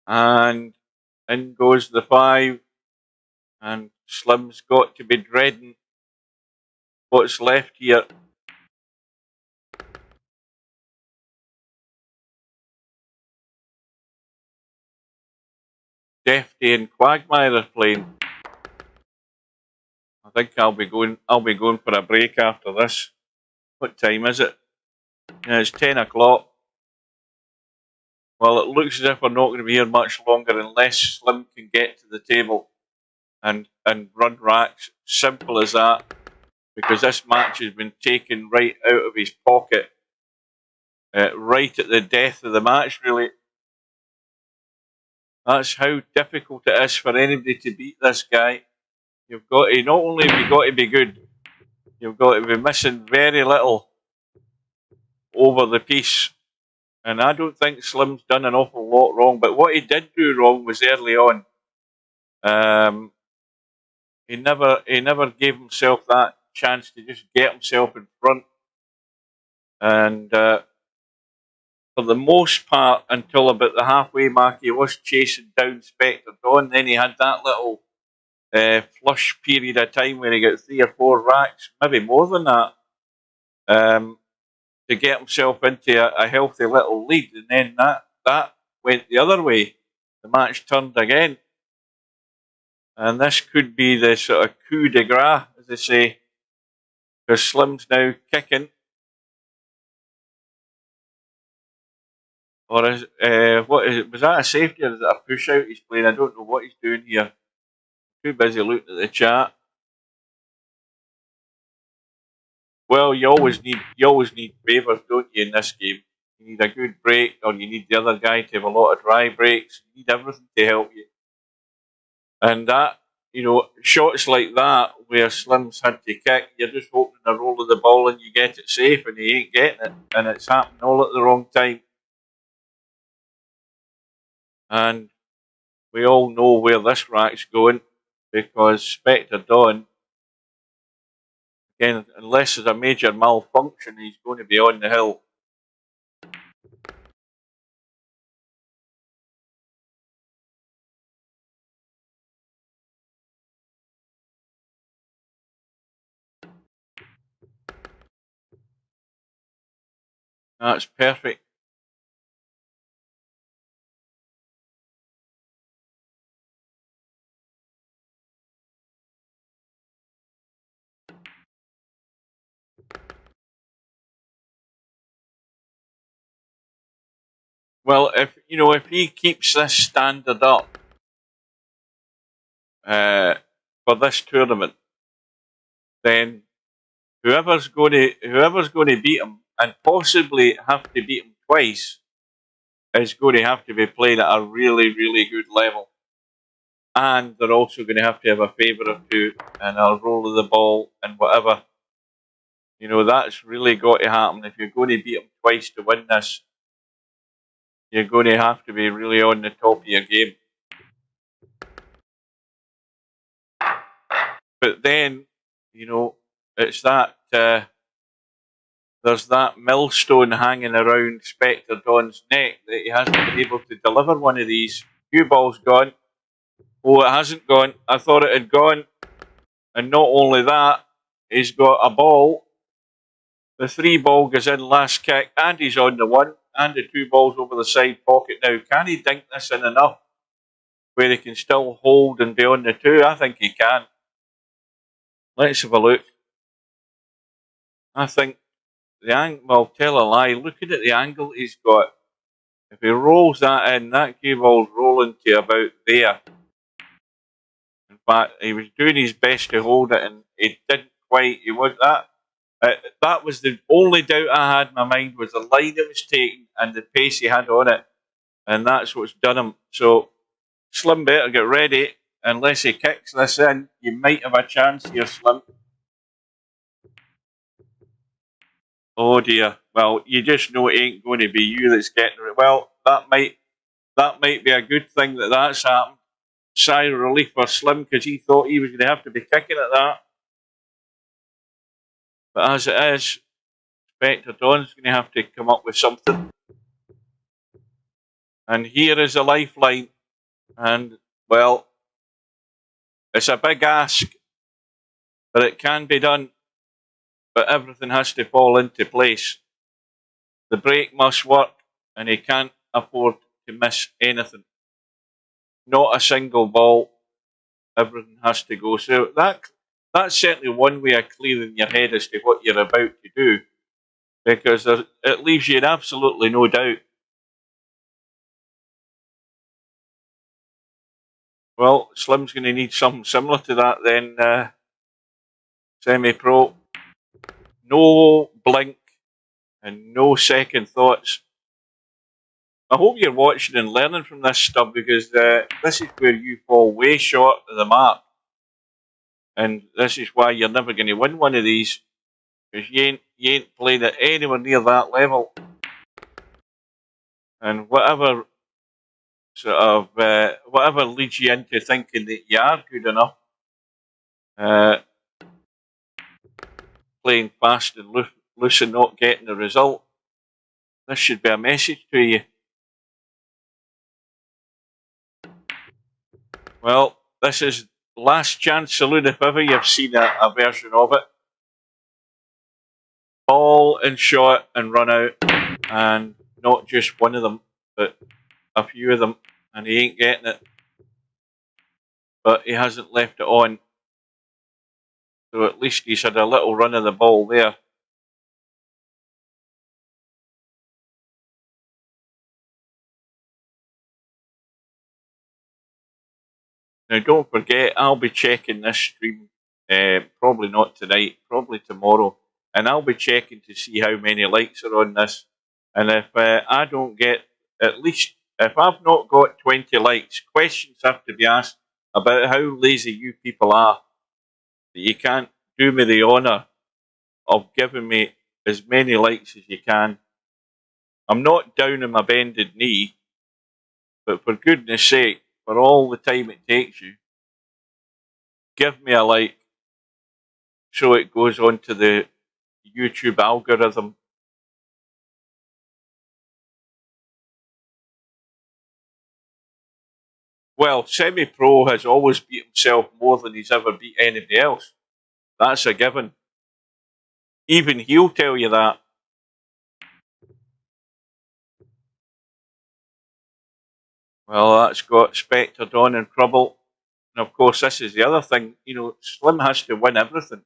And in goes the 5, and Slim's got to be dreading what's left here. Defty and Quagmire are playing. I think I'll be going for a break after this. What time is it? Yeah, it's 10 o'clock. Well, it looks as if we're not going to be here much longer unless Slim can get to the table and run racks. Simple as that. Because this match has been taken right out of his pocket. Right at the death of the match, really. That's how difficult it is for anybody to beat this guy. You've got to, not only have you got to be good, you've got to be missing very little over the piece. And I don't think Slim's done an awful lot wrong, but what he did do wrong was early on. He never gave himself that chance to just get himself in front. And for the most part, until about the halfway mark, he was chasing down Spectre Dawn. Then he had that little flush period of time where he got 3 or 4 racks, maybe more than that, to get himself into a healthy little lead. And then that went the other way. The match turned again. And this could be the sort of coup de grace, as they say, because Slim's now kicking. Or is what is it? Was that a safety or is it a push out he's playing? I don't know what he's doing here. Too busy looking at the chat. Well, you always need favours, don't you, in this game? You need a good break, or you need the other guy to have a lot of dry breaks. You need everything to help you. And that, shots like that where Slim's had to kick, you're just hoping a roll of the ball and you get it safe, and he ain't getting it, and it's happening all at the wrong time. And we all know where this rack's going, because Spectre Dawn, again, unless there's a major malfunction, he's going to be on the hill. That's perfect. Well, if he keeps this standard up for this tournament, then whoever's going to beat him, and possibly have to beat him twice, is going to have to be playing at a really, really good level. And they're also going to have a favour or two and a roll of the ball and whatever. That's really got to happen. If you're going to beat him twice to win this, you're going to have to be really on the top of your game. But then, it's that there's that millstone hanging around Spectre Dawn's neck that he hasn't been able to deliver one of these. Cue ball's gone. Oh, it hasn't gone. I thought it had gone. And not only that, he's got a ball. The 3 ball goes in last kick, and he's on the 1, and the 2 balls over the side pocket now. Can he dink this in enough where he can still hold and be on the 2? I think he can. Let's have a look. I think the angle, well, tell a lie. Looking at the angle he's got, if he rolls that in, that cue ball's rolling to about there. In fact, he was doing his best to hold it, and he didn't quite. He was that. That was the only doubt I had in my mind, was the line it was taking and the pace he had on it, and that's what's done him. So Slim better get ready. Unless he kicks this in, you might have a chance here, Slim. Oh dear. Well, you just know it ain't going to be you that's getting it. Well, that might be a good thing that's happened. Sigh of relief for Slim, because he thought he was going to have to be kicking at that. But as it is, Spectre Dawn's going to have to come up with something. And here is a lifeline. And, well, it's a big ask, but it can be done. But everything has to fall into place. The break must work, and he can't afford to miss anything. not a single ball. Everything has to go. So that's certainly one way of clearing your head as to what you're about to do, because it leaves you in absolutely no doubt. Well, Slim's going to need something similar to that then, semi-pro. No blink and no second thoughts. I hope you're watching and learning from this stuff, because this is where you fall way short of the mark. And this is why you're never going to win one of these, because you ain't played at anywhere near that level. And whatever sort of whatever leads you into thinking that you are good enough, playing fast and loose and not getting the result, this should be a message to you. Well, this is Last Chance Saloon, if ever you've seen a version of it. Ball and shot and run out, and not just one of them, but a few of them, and he ain't getting it. But he hasn't left it on, so at least he's had a little run of the ball there. Now don't forget, I'll be checking this stream, probably not tonight, probably tomorrow, and I'll be checking to see how many likes are on this. And if I don't get, at least, if I've not got 20 likes, questions have to be asked about how lazy you people are, that you can't do me the honour of giving me as many likes as you can. I'm not down on my bended knee, but for goodness sake, for all the time it takes you, give me a like so it goes on to the YouTube algorithm. Well, Semi-Pro has always beat himself more than he's ever beat anybody else. That's a given. Even he'll tell you that. Well, that's got Spectre, Dawn and Crubble. And of course, this is the other thing. You know, Slim has to win everything.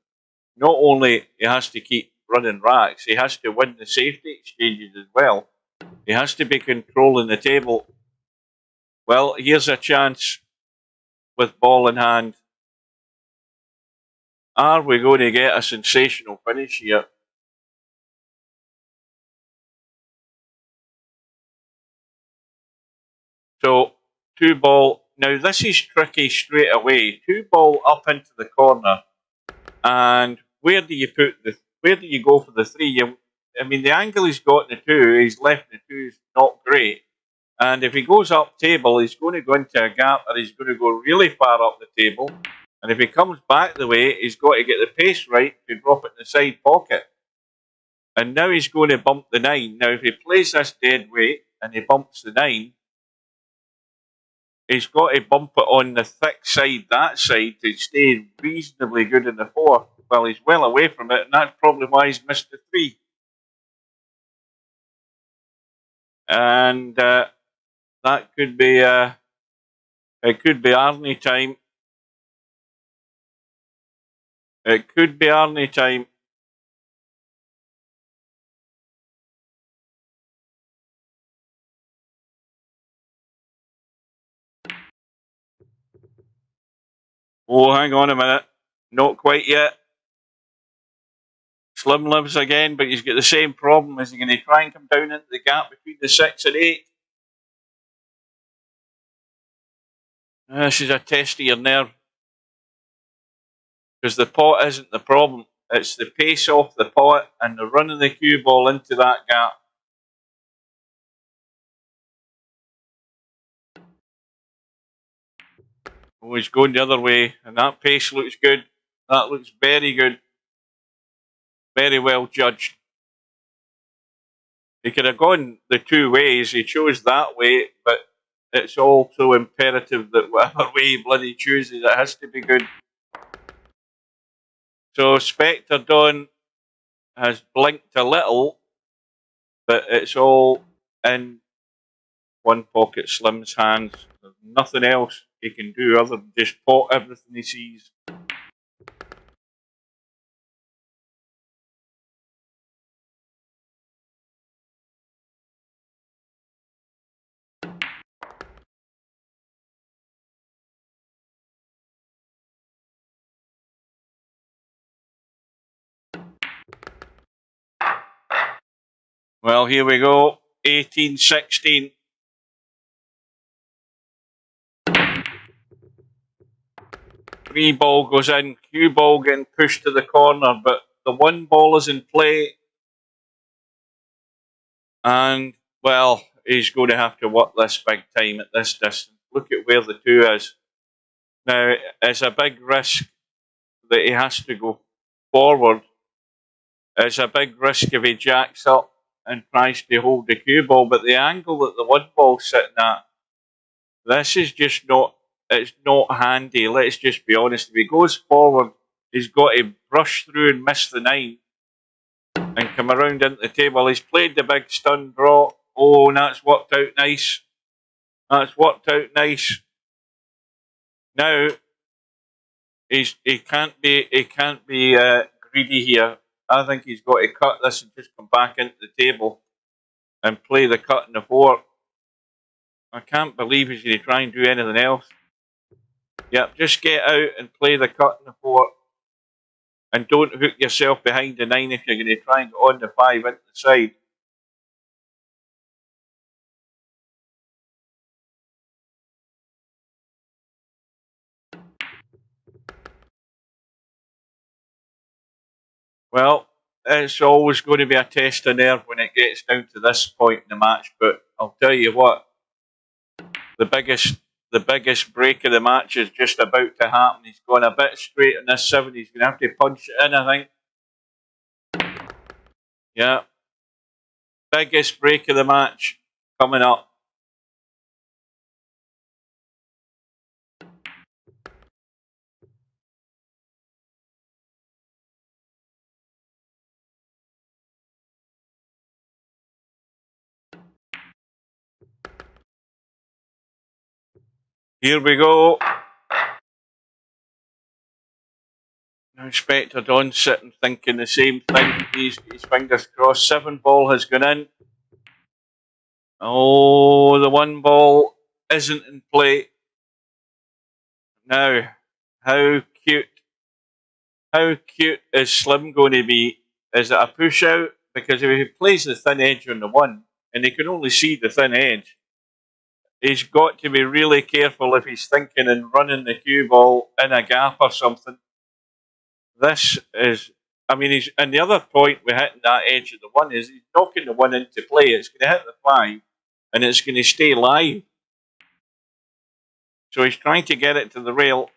Not only he has to keep running racks, he has to win the safety exchanges as well. He has to be controlling the table. Well, here's a chance with ball in hand. Are we going to get a sensational finish here? So, 2-ball. Now, this is tricky straight away. 2-ball up into the corner. And where do you go for the 3? I mean, the angle he's got in the 2, he's left the 2 is not great. And if he goes up table, he's going to go into a gap, or he's going to go really far up the table. And if he comes back the way, he's got to get the pace right to drop it in the side pocket. And now he's going to bump the 9. Now, if he plays this dead weight and he bumps the 9, he's got to bump it on the thick side, that side, to stay reasonably good in the 4. Well, he's well away from it, and that's probably why he's missed the 3. And that could be it could be Arnie time. It could be Arnie time. Oh, hang on a minute. Not quite yet. Slim lives again, but he's got the same problem. Is he going to try and come down into the gap between the 6 and 8? This is a test of your nerve. Because the pot isn't the problem. It's the pace off the pot and the run of the cue ball into that gap. Oh, he's going the other way, and that pace looks good. That looks very good. Very well judged. He could have gone the 2 ways. He chose that way, but it's also imperative that whatever way he bloody chooses, it has to be good. So Spectre Dawn has blinked a little, but it's all in one pocket Slim's hands. There's nothing else he can do other than just pot everything he sees. Well, here we go. 18-16. Three ball goes in, cue ball getting pushed to the corner, but the one ball is in play. And, well, he's going to have to work this big time at this distance. Look at where the two is. Now, it's a big risk that he has to go forward. It's a big risk if he jacks up and tries to hold the cue ball, but the angle that the one ball's sitting at, this is just not, it's not handy. Let's just be honest. If he goes forward, he's got to brush through and miss the 9 and come around into the table. He's played the big stun draw. Oh, and that's worked out nice. That's worked out nice. Now, he can't be greedy here. I think he's got to cut this and just come back into the table and play the cut in the 4. I can't believe he's going to try and do anything else. Yep, just get out and play the cut in the 4. And don't hook yourself behind the 9 if you're going to try and go on the 5 into the side. Well, it's always going to be a test of nerve when it gets down to this point in the match, but I'll tell you what, the biggest break of the match is just about to happen. He's gone a bit straight on this 7. He's going to have to punch it in, I think. Yeah. Biggest break of the match coming up. Here we go. Now Spectre Don sitting thinking the same thing. He's got his fingers crossed. 7 ball has gone in. Oh, the 1 ball isn't in play. Now, how cute is Slim going to be? Is it a push out? Because if he plays the thin edge on the 1, and he can only see the thin edge, he's got to be really careful if he's thinking and running the cue ball in a gap or something. This is, I mean, and the other point with hitting that edge of the 1 is he's knocking the 1 into play. It's going to hit the 5 and it's going to stay live. So he's trying to get it to the rail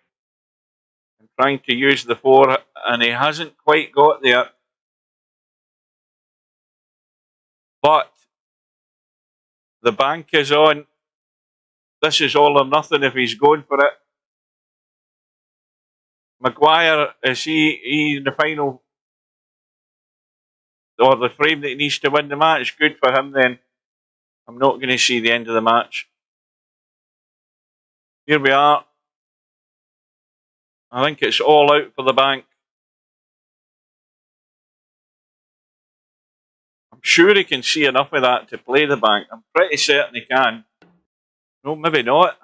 and trying to use the 4, and he hasn't quite got there. But the bank is on. This is all or nothing if he's going for it. Maguire, is he in the final, or the frame that he needs to win the match? Good for him then. I'm not going to see the end of the match. Here we are. I think it's all out for the bank. I'm sure he can see enough of that to play the bank. I'm pretty certain he can. No, maybe not.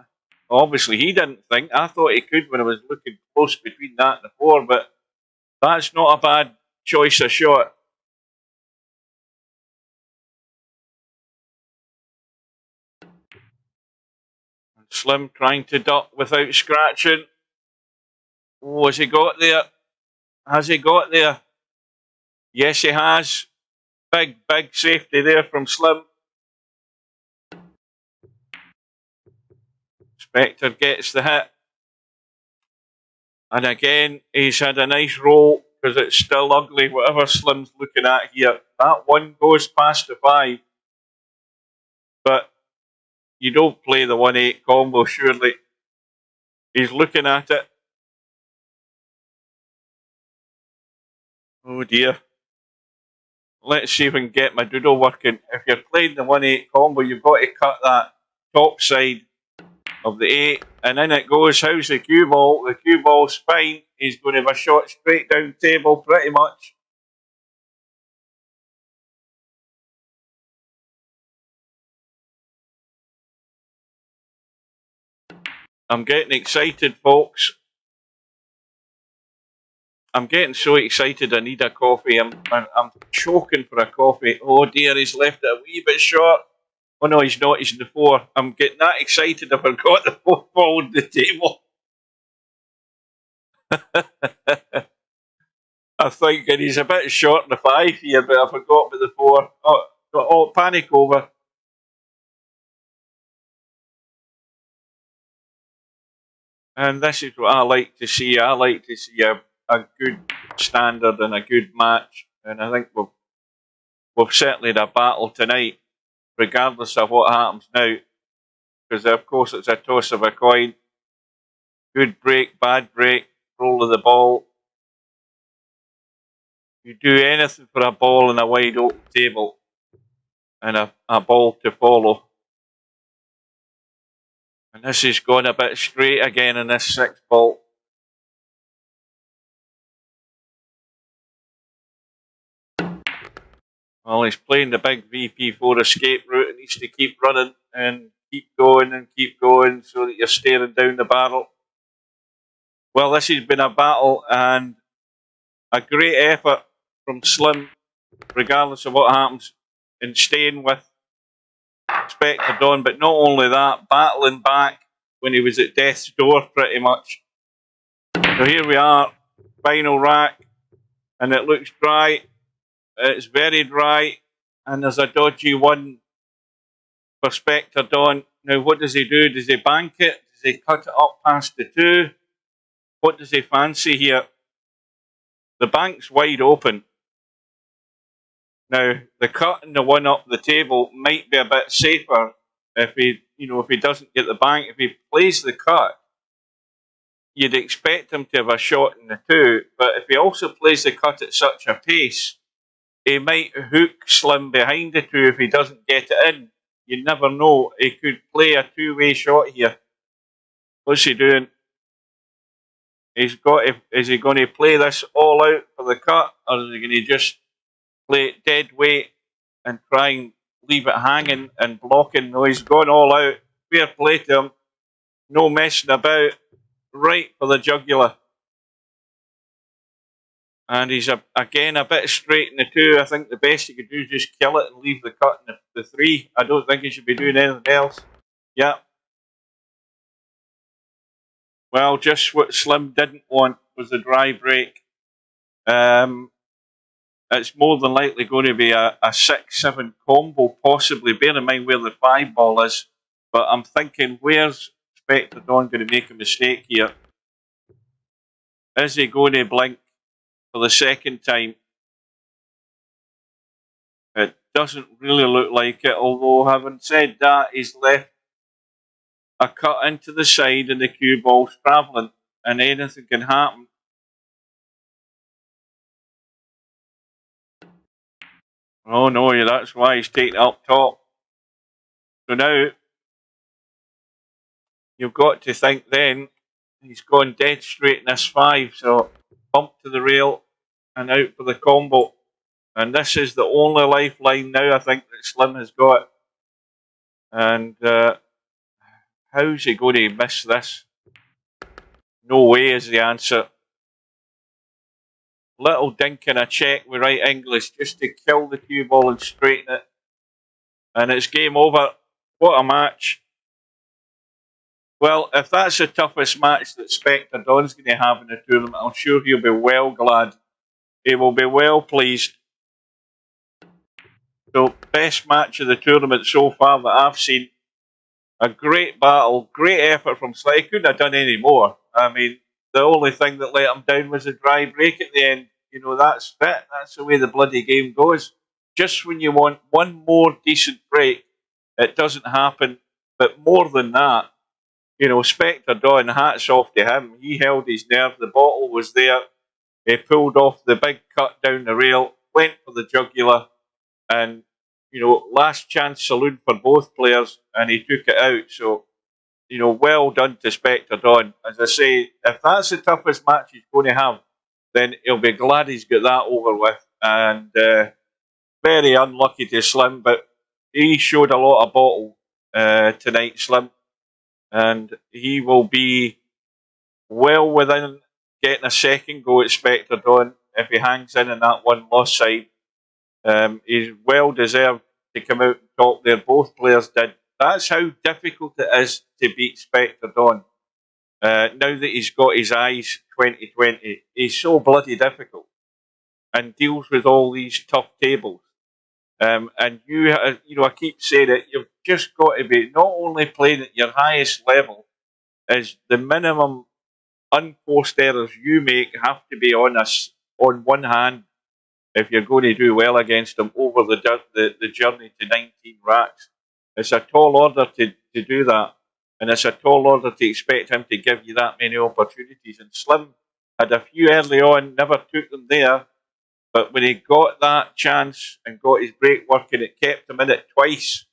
Obviously, he didn't think. I thought he could when I was looking close between that and the 4, but that's not a bad choice of shot. Slim trying to duck without scratching. Oh, has he got there? Has he got there? Yes, he has. Big safety there from Slim. Spectre gets the hit. And again, he's had a nice roll because it's still ugly, whatever Slim's looking at here. That 1 goes past the 5. But you don't play the 1-8 combo, surely. He's looking at it. Oh dear. Let's see if we can get my doodle working. If you're playing the 1-8 combo, you've got to cut that top side of the 8, and in it goes. How's the cue ball? The cue ball's fine. He's going to have a shot straight down table pretty much. I'm getting excited, folks. I'm getting so excited I need a coffee. I'm choking for a coffee. Oh dear, he's left it a wee bit short. Oh no, he's not. He's in the 4. I'm getting that excited I forgot the 4 ball on the table. I'm thinking he's a bit short in the 5 here, but I forgot about the 4. Oh, panic over. And this is what I like to see. I like to see a good standard and a good match. And I think we've certainly had a battle tonight, regardless of what happens now. Because, of course, it's a toss of a coin. Good break, bad break, roll of the ball. You do anything for a ball in a wide open table and a ball to follow. And this is going a bit straight again in this 6th ball. Well, he's playing the big VP4 escape route and needs to keep running and keep going so that you're staring down the barrel. Well, this has been a battle and a great effort from Slim, regardless of what happens, in staying with Spectre Dawn. But not only that, battling back when he was at death's door pretty much. So here we are, final rack, and it looks dry. It's very dry, and there's a dodgy 1 for Spectre Dawn. Now, what does he do? Does he bank it? Does he cut it up past the 2? What does he fancy here? The bank's wide open. Now, the cut and the 1 up the table might be a bit safer if he doesn't get the bank. If he plays the cut, you'd expect him to have a shot in the 2. But if he also plays the cut at such a pace, he might hook Slim behind the 2 if he doesn't get it in. You never know. He could play a 2-way shot here. What's he doing? Is he going to play this all out for the cut, or is he going to just play it dead weight and try and leave it hanging and blocking? No, he's gone all out. Fair play to him. No messing about. Right for the jugular. And he's again a bit straight in the 2. I think the best he could do is just kill it and leave the cut in the 3. I don't think he should be doing anything else. Yeah. Well, just what Slim didn't want was a dry break. It's more than likely going to be a 6-7 combo, possibly. Bear in mind where the 5 ball is. But I'm thinking, where's Spectre Dawn going to make a mistake here? Is he going to blink for the 2nd time? It doesn't really look like it, although having said that, he's left a cut into the side and the cue ball's travelling, and anything can happen. Oh no, yeah, that's why he's taking it up top. So now, you've got to think then, he's gone dead straight in this 5, so bump to the rail and out for the combo. And this is the only lifeline now, I think, that Slim has got. And how's he going to miss this? No way is the answer. Little dink and a check with right English just to kill the cue ball and straighten it. And it's game over. What a match. Well, if that's the toughest match that Spectre Dawn's going to have in the tournament, I'm sure he'll be well glad. He will be well pleased. So, best match of the tournament so far that I've seen. A great battle, great effort from Slim. He couldn't have done any more. I mean, the only thing that let him down was a dry break at the end. You know, that's it. That's the way the bloody game goes. Just when you want one more decent break, it doesn't happen. But more than that, you know, Spectre Dawn, hats off to him. He held his nerve. The bottle was there. He pulled off the big cut down the rail, went for the jugular, and, you know, last chance saloon for both players, and he took it out. So you know, well done to Spectre Dawn. As I say, if that's the toughest match he's going to have, then he'll be glad he's got that over with. And very unlucky to Slim, but he showed a lot of bottle tonight, Slim. And he will be well within getting a second go at Spectre Dawn if he hangs in that one-loss side. He's well deserved to come out top there. Both players did. That's how difficult it is to beat Spectre Dawn. Now that he's got his eyes 2020, he's so bloody difficult and deals with all these tough tables. And you know, I keep saying it, you've just got to be not only playing at your highest level, is the minimum unforced errors you make have to be on one hand if you're going to do well against him over the journey to 19 racks. It's a tall order to do that, and it's a tall order to expect him to give you that many opportunities. And Slim had a few early on, never took them there, but when he got that chance and got his break working, it kept him in it twice,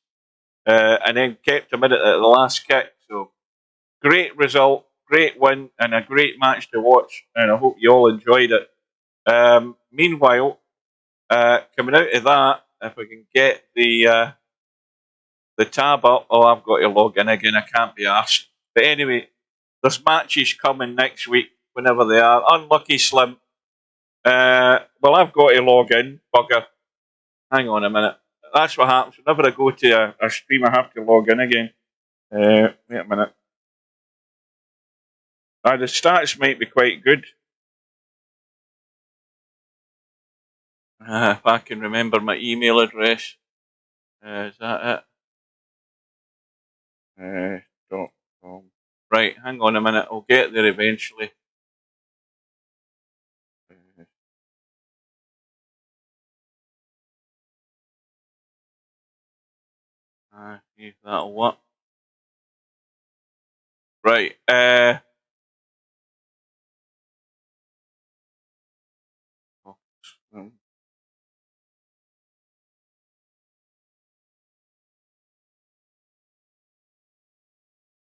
and then kept him in it at the last kick. So great result, great win, and a great match to watch, and I hope you all enjoyed it. Meanwhile, coming out of that, if we can get the tab up. Oh, I've got to log in again. I can't be arsed. But anyway, there's matches coming next week, whenever they are. Unlucky Slim. Well, I've got to log in, bugger. Hang on a minute. That's what happens. Whenever I go to a stream, I have to log in again. Wait a minute. The stats might be quite good. If I can remember my email address. Is that it? .com. Right, hang on a minute. I'll get there eventually. If that'll work. Right.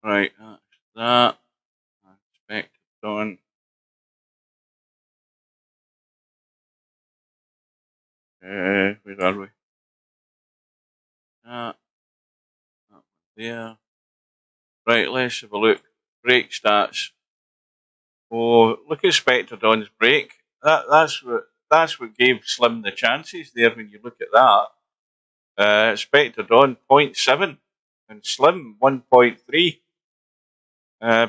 Right, that's that. Spectre Dawn. Where are we? That one there. Right, let's have a look. Break stats. Oh, look at Spectre Dawn's break. That's what gave Slim the chances there when you look at that. Spectre Dawn 0.7 and Slim 1.3.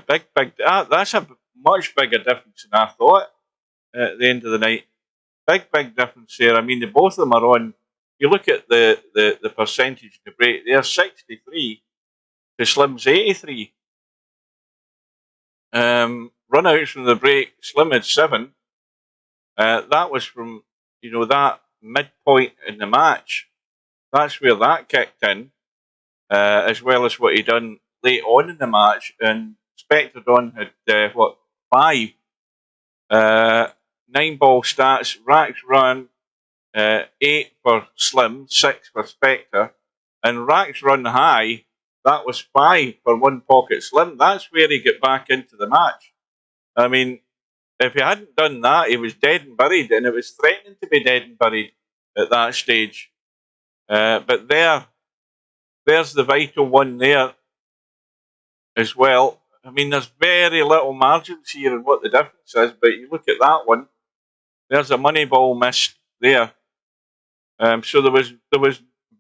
Big. That's a much bigger difference than I thought at the end of the night. Big difference there. I mean, the both of them are on. You look at the percentage to break. They're 63 to Slim's 83. Runouts from the break. Slim had 7. That was from that midpoint in the match. That's where that kicked in, as well as what he done late on in the match. And Spectre Dawn had 5. 9 ball stats, racks run, 8 for Slim, 6 for Spectre, and racks run high, that was 5 for one pocket Slim. That's where he got back into the match. I mean, if he hadn't done that, he was dead and buried, and it was threatening to be dead and buried at that stage. But there's the vital one there as well. I mean, there's very little margins here in what the difference is, but you look at that one, there's a money ball missed there. So there was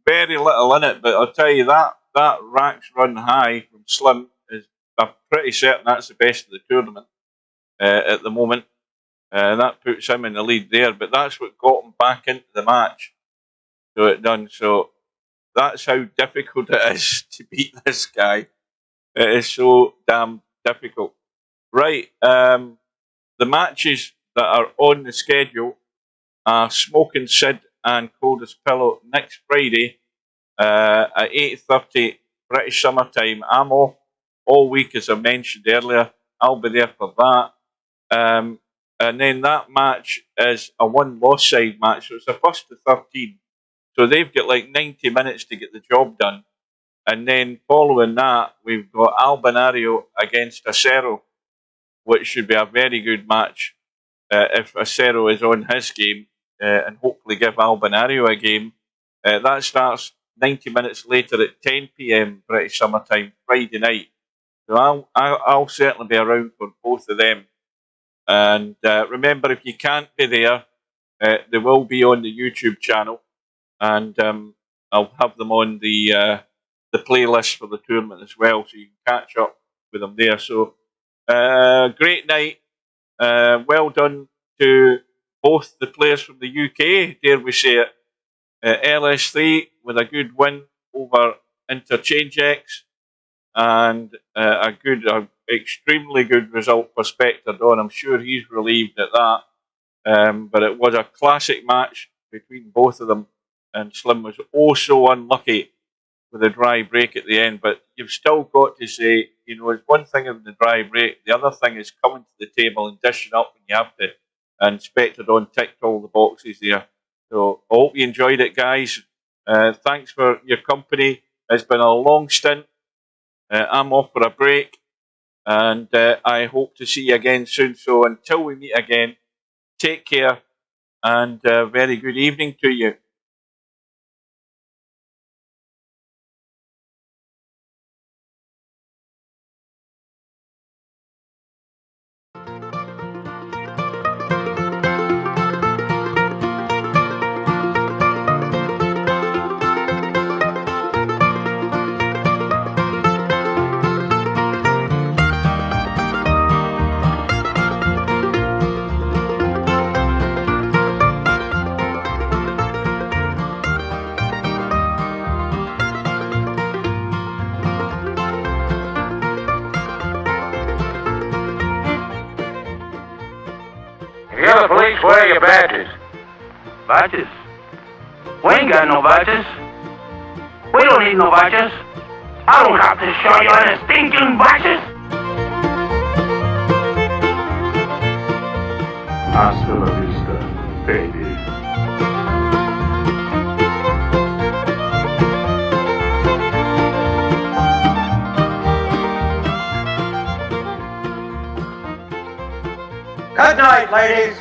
very little in it, but I'll tell you that racks run high from Slim is, I'm pretty certain that's the best of the tournament at the moment. That puts him in the lead there, but that's what got him back into the match. So it done. So that's how difficult it is to beat this guy. It is so damn difficult. Right, the matches that are on the schedule are Smoking Sid and Coldest Pillow next Friday at 8:30 British Summer Time. I'm off all week, as I mentioned earlier. I'll be there for that. And then that match is a one-loss side match, so it's a first to 13. So they've got like 90 minutes to get the job done. And then following that, we've got Albinario against Acero, which should be a very good match if Acero is on his game, and hopefully give Albinario a game. That starts 90 minutes later at 10 p.m. British Summer Time, Friday night. So I'll certainly be around for both of them. And remember, if you can't be there, they will be on the YouTube channel, and I'll have them on the playlist for the tournament as well, so you can catch up with them there. So great night. Well done to both the players from the UK, dare we say it. LS3 with a good win over Interchangex, and a extremely good result for Spectre Dawn. I'm sure he's relieved at that. But it was a classic match between both of them, and Slim was oh so unlucky with a dry break at the end. But you've still got to say, you know, it's one thing of the dry break, the other thing is coming to the table and dishing up when you have to. And Spectre Dawn ticked all the boxes there. So I hope you enjoyed it, guys. Thanks for your company. It's been a long stint. I'm off for a break, and I hope to see you again soon. So until we meet again, take care, and very good evening to you. The police, where are your badges? Badges? We ain't got no badges. We don't need no badges. I don't have to show you any stinking badges. Hasta la vista, baby. Good night, ladies.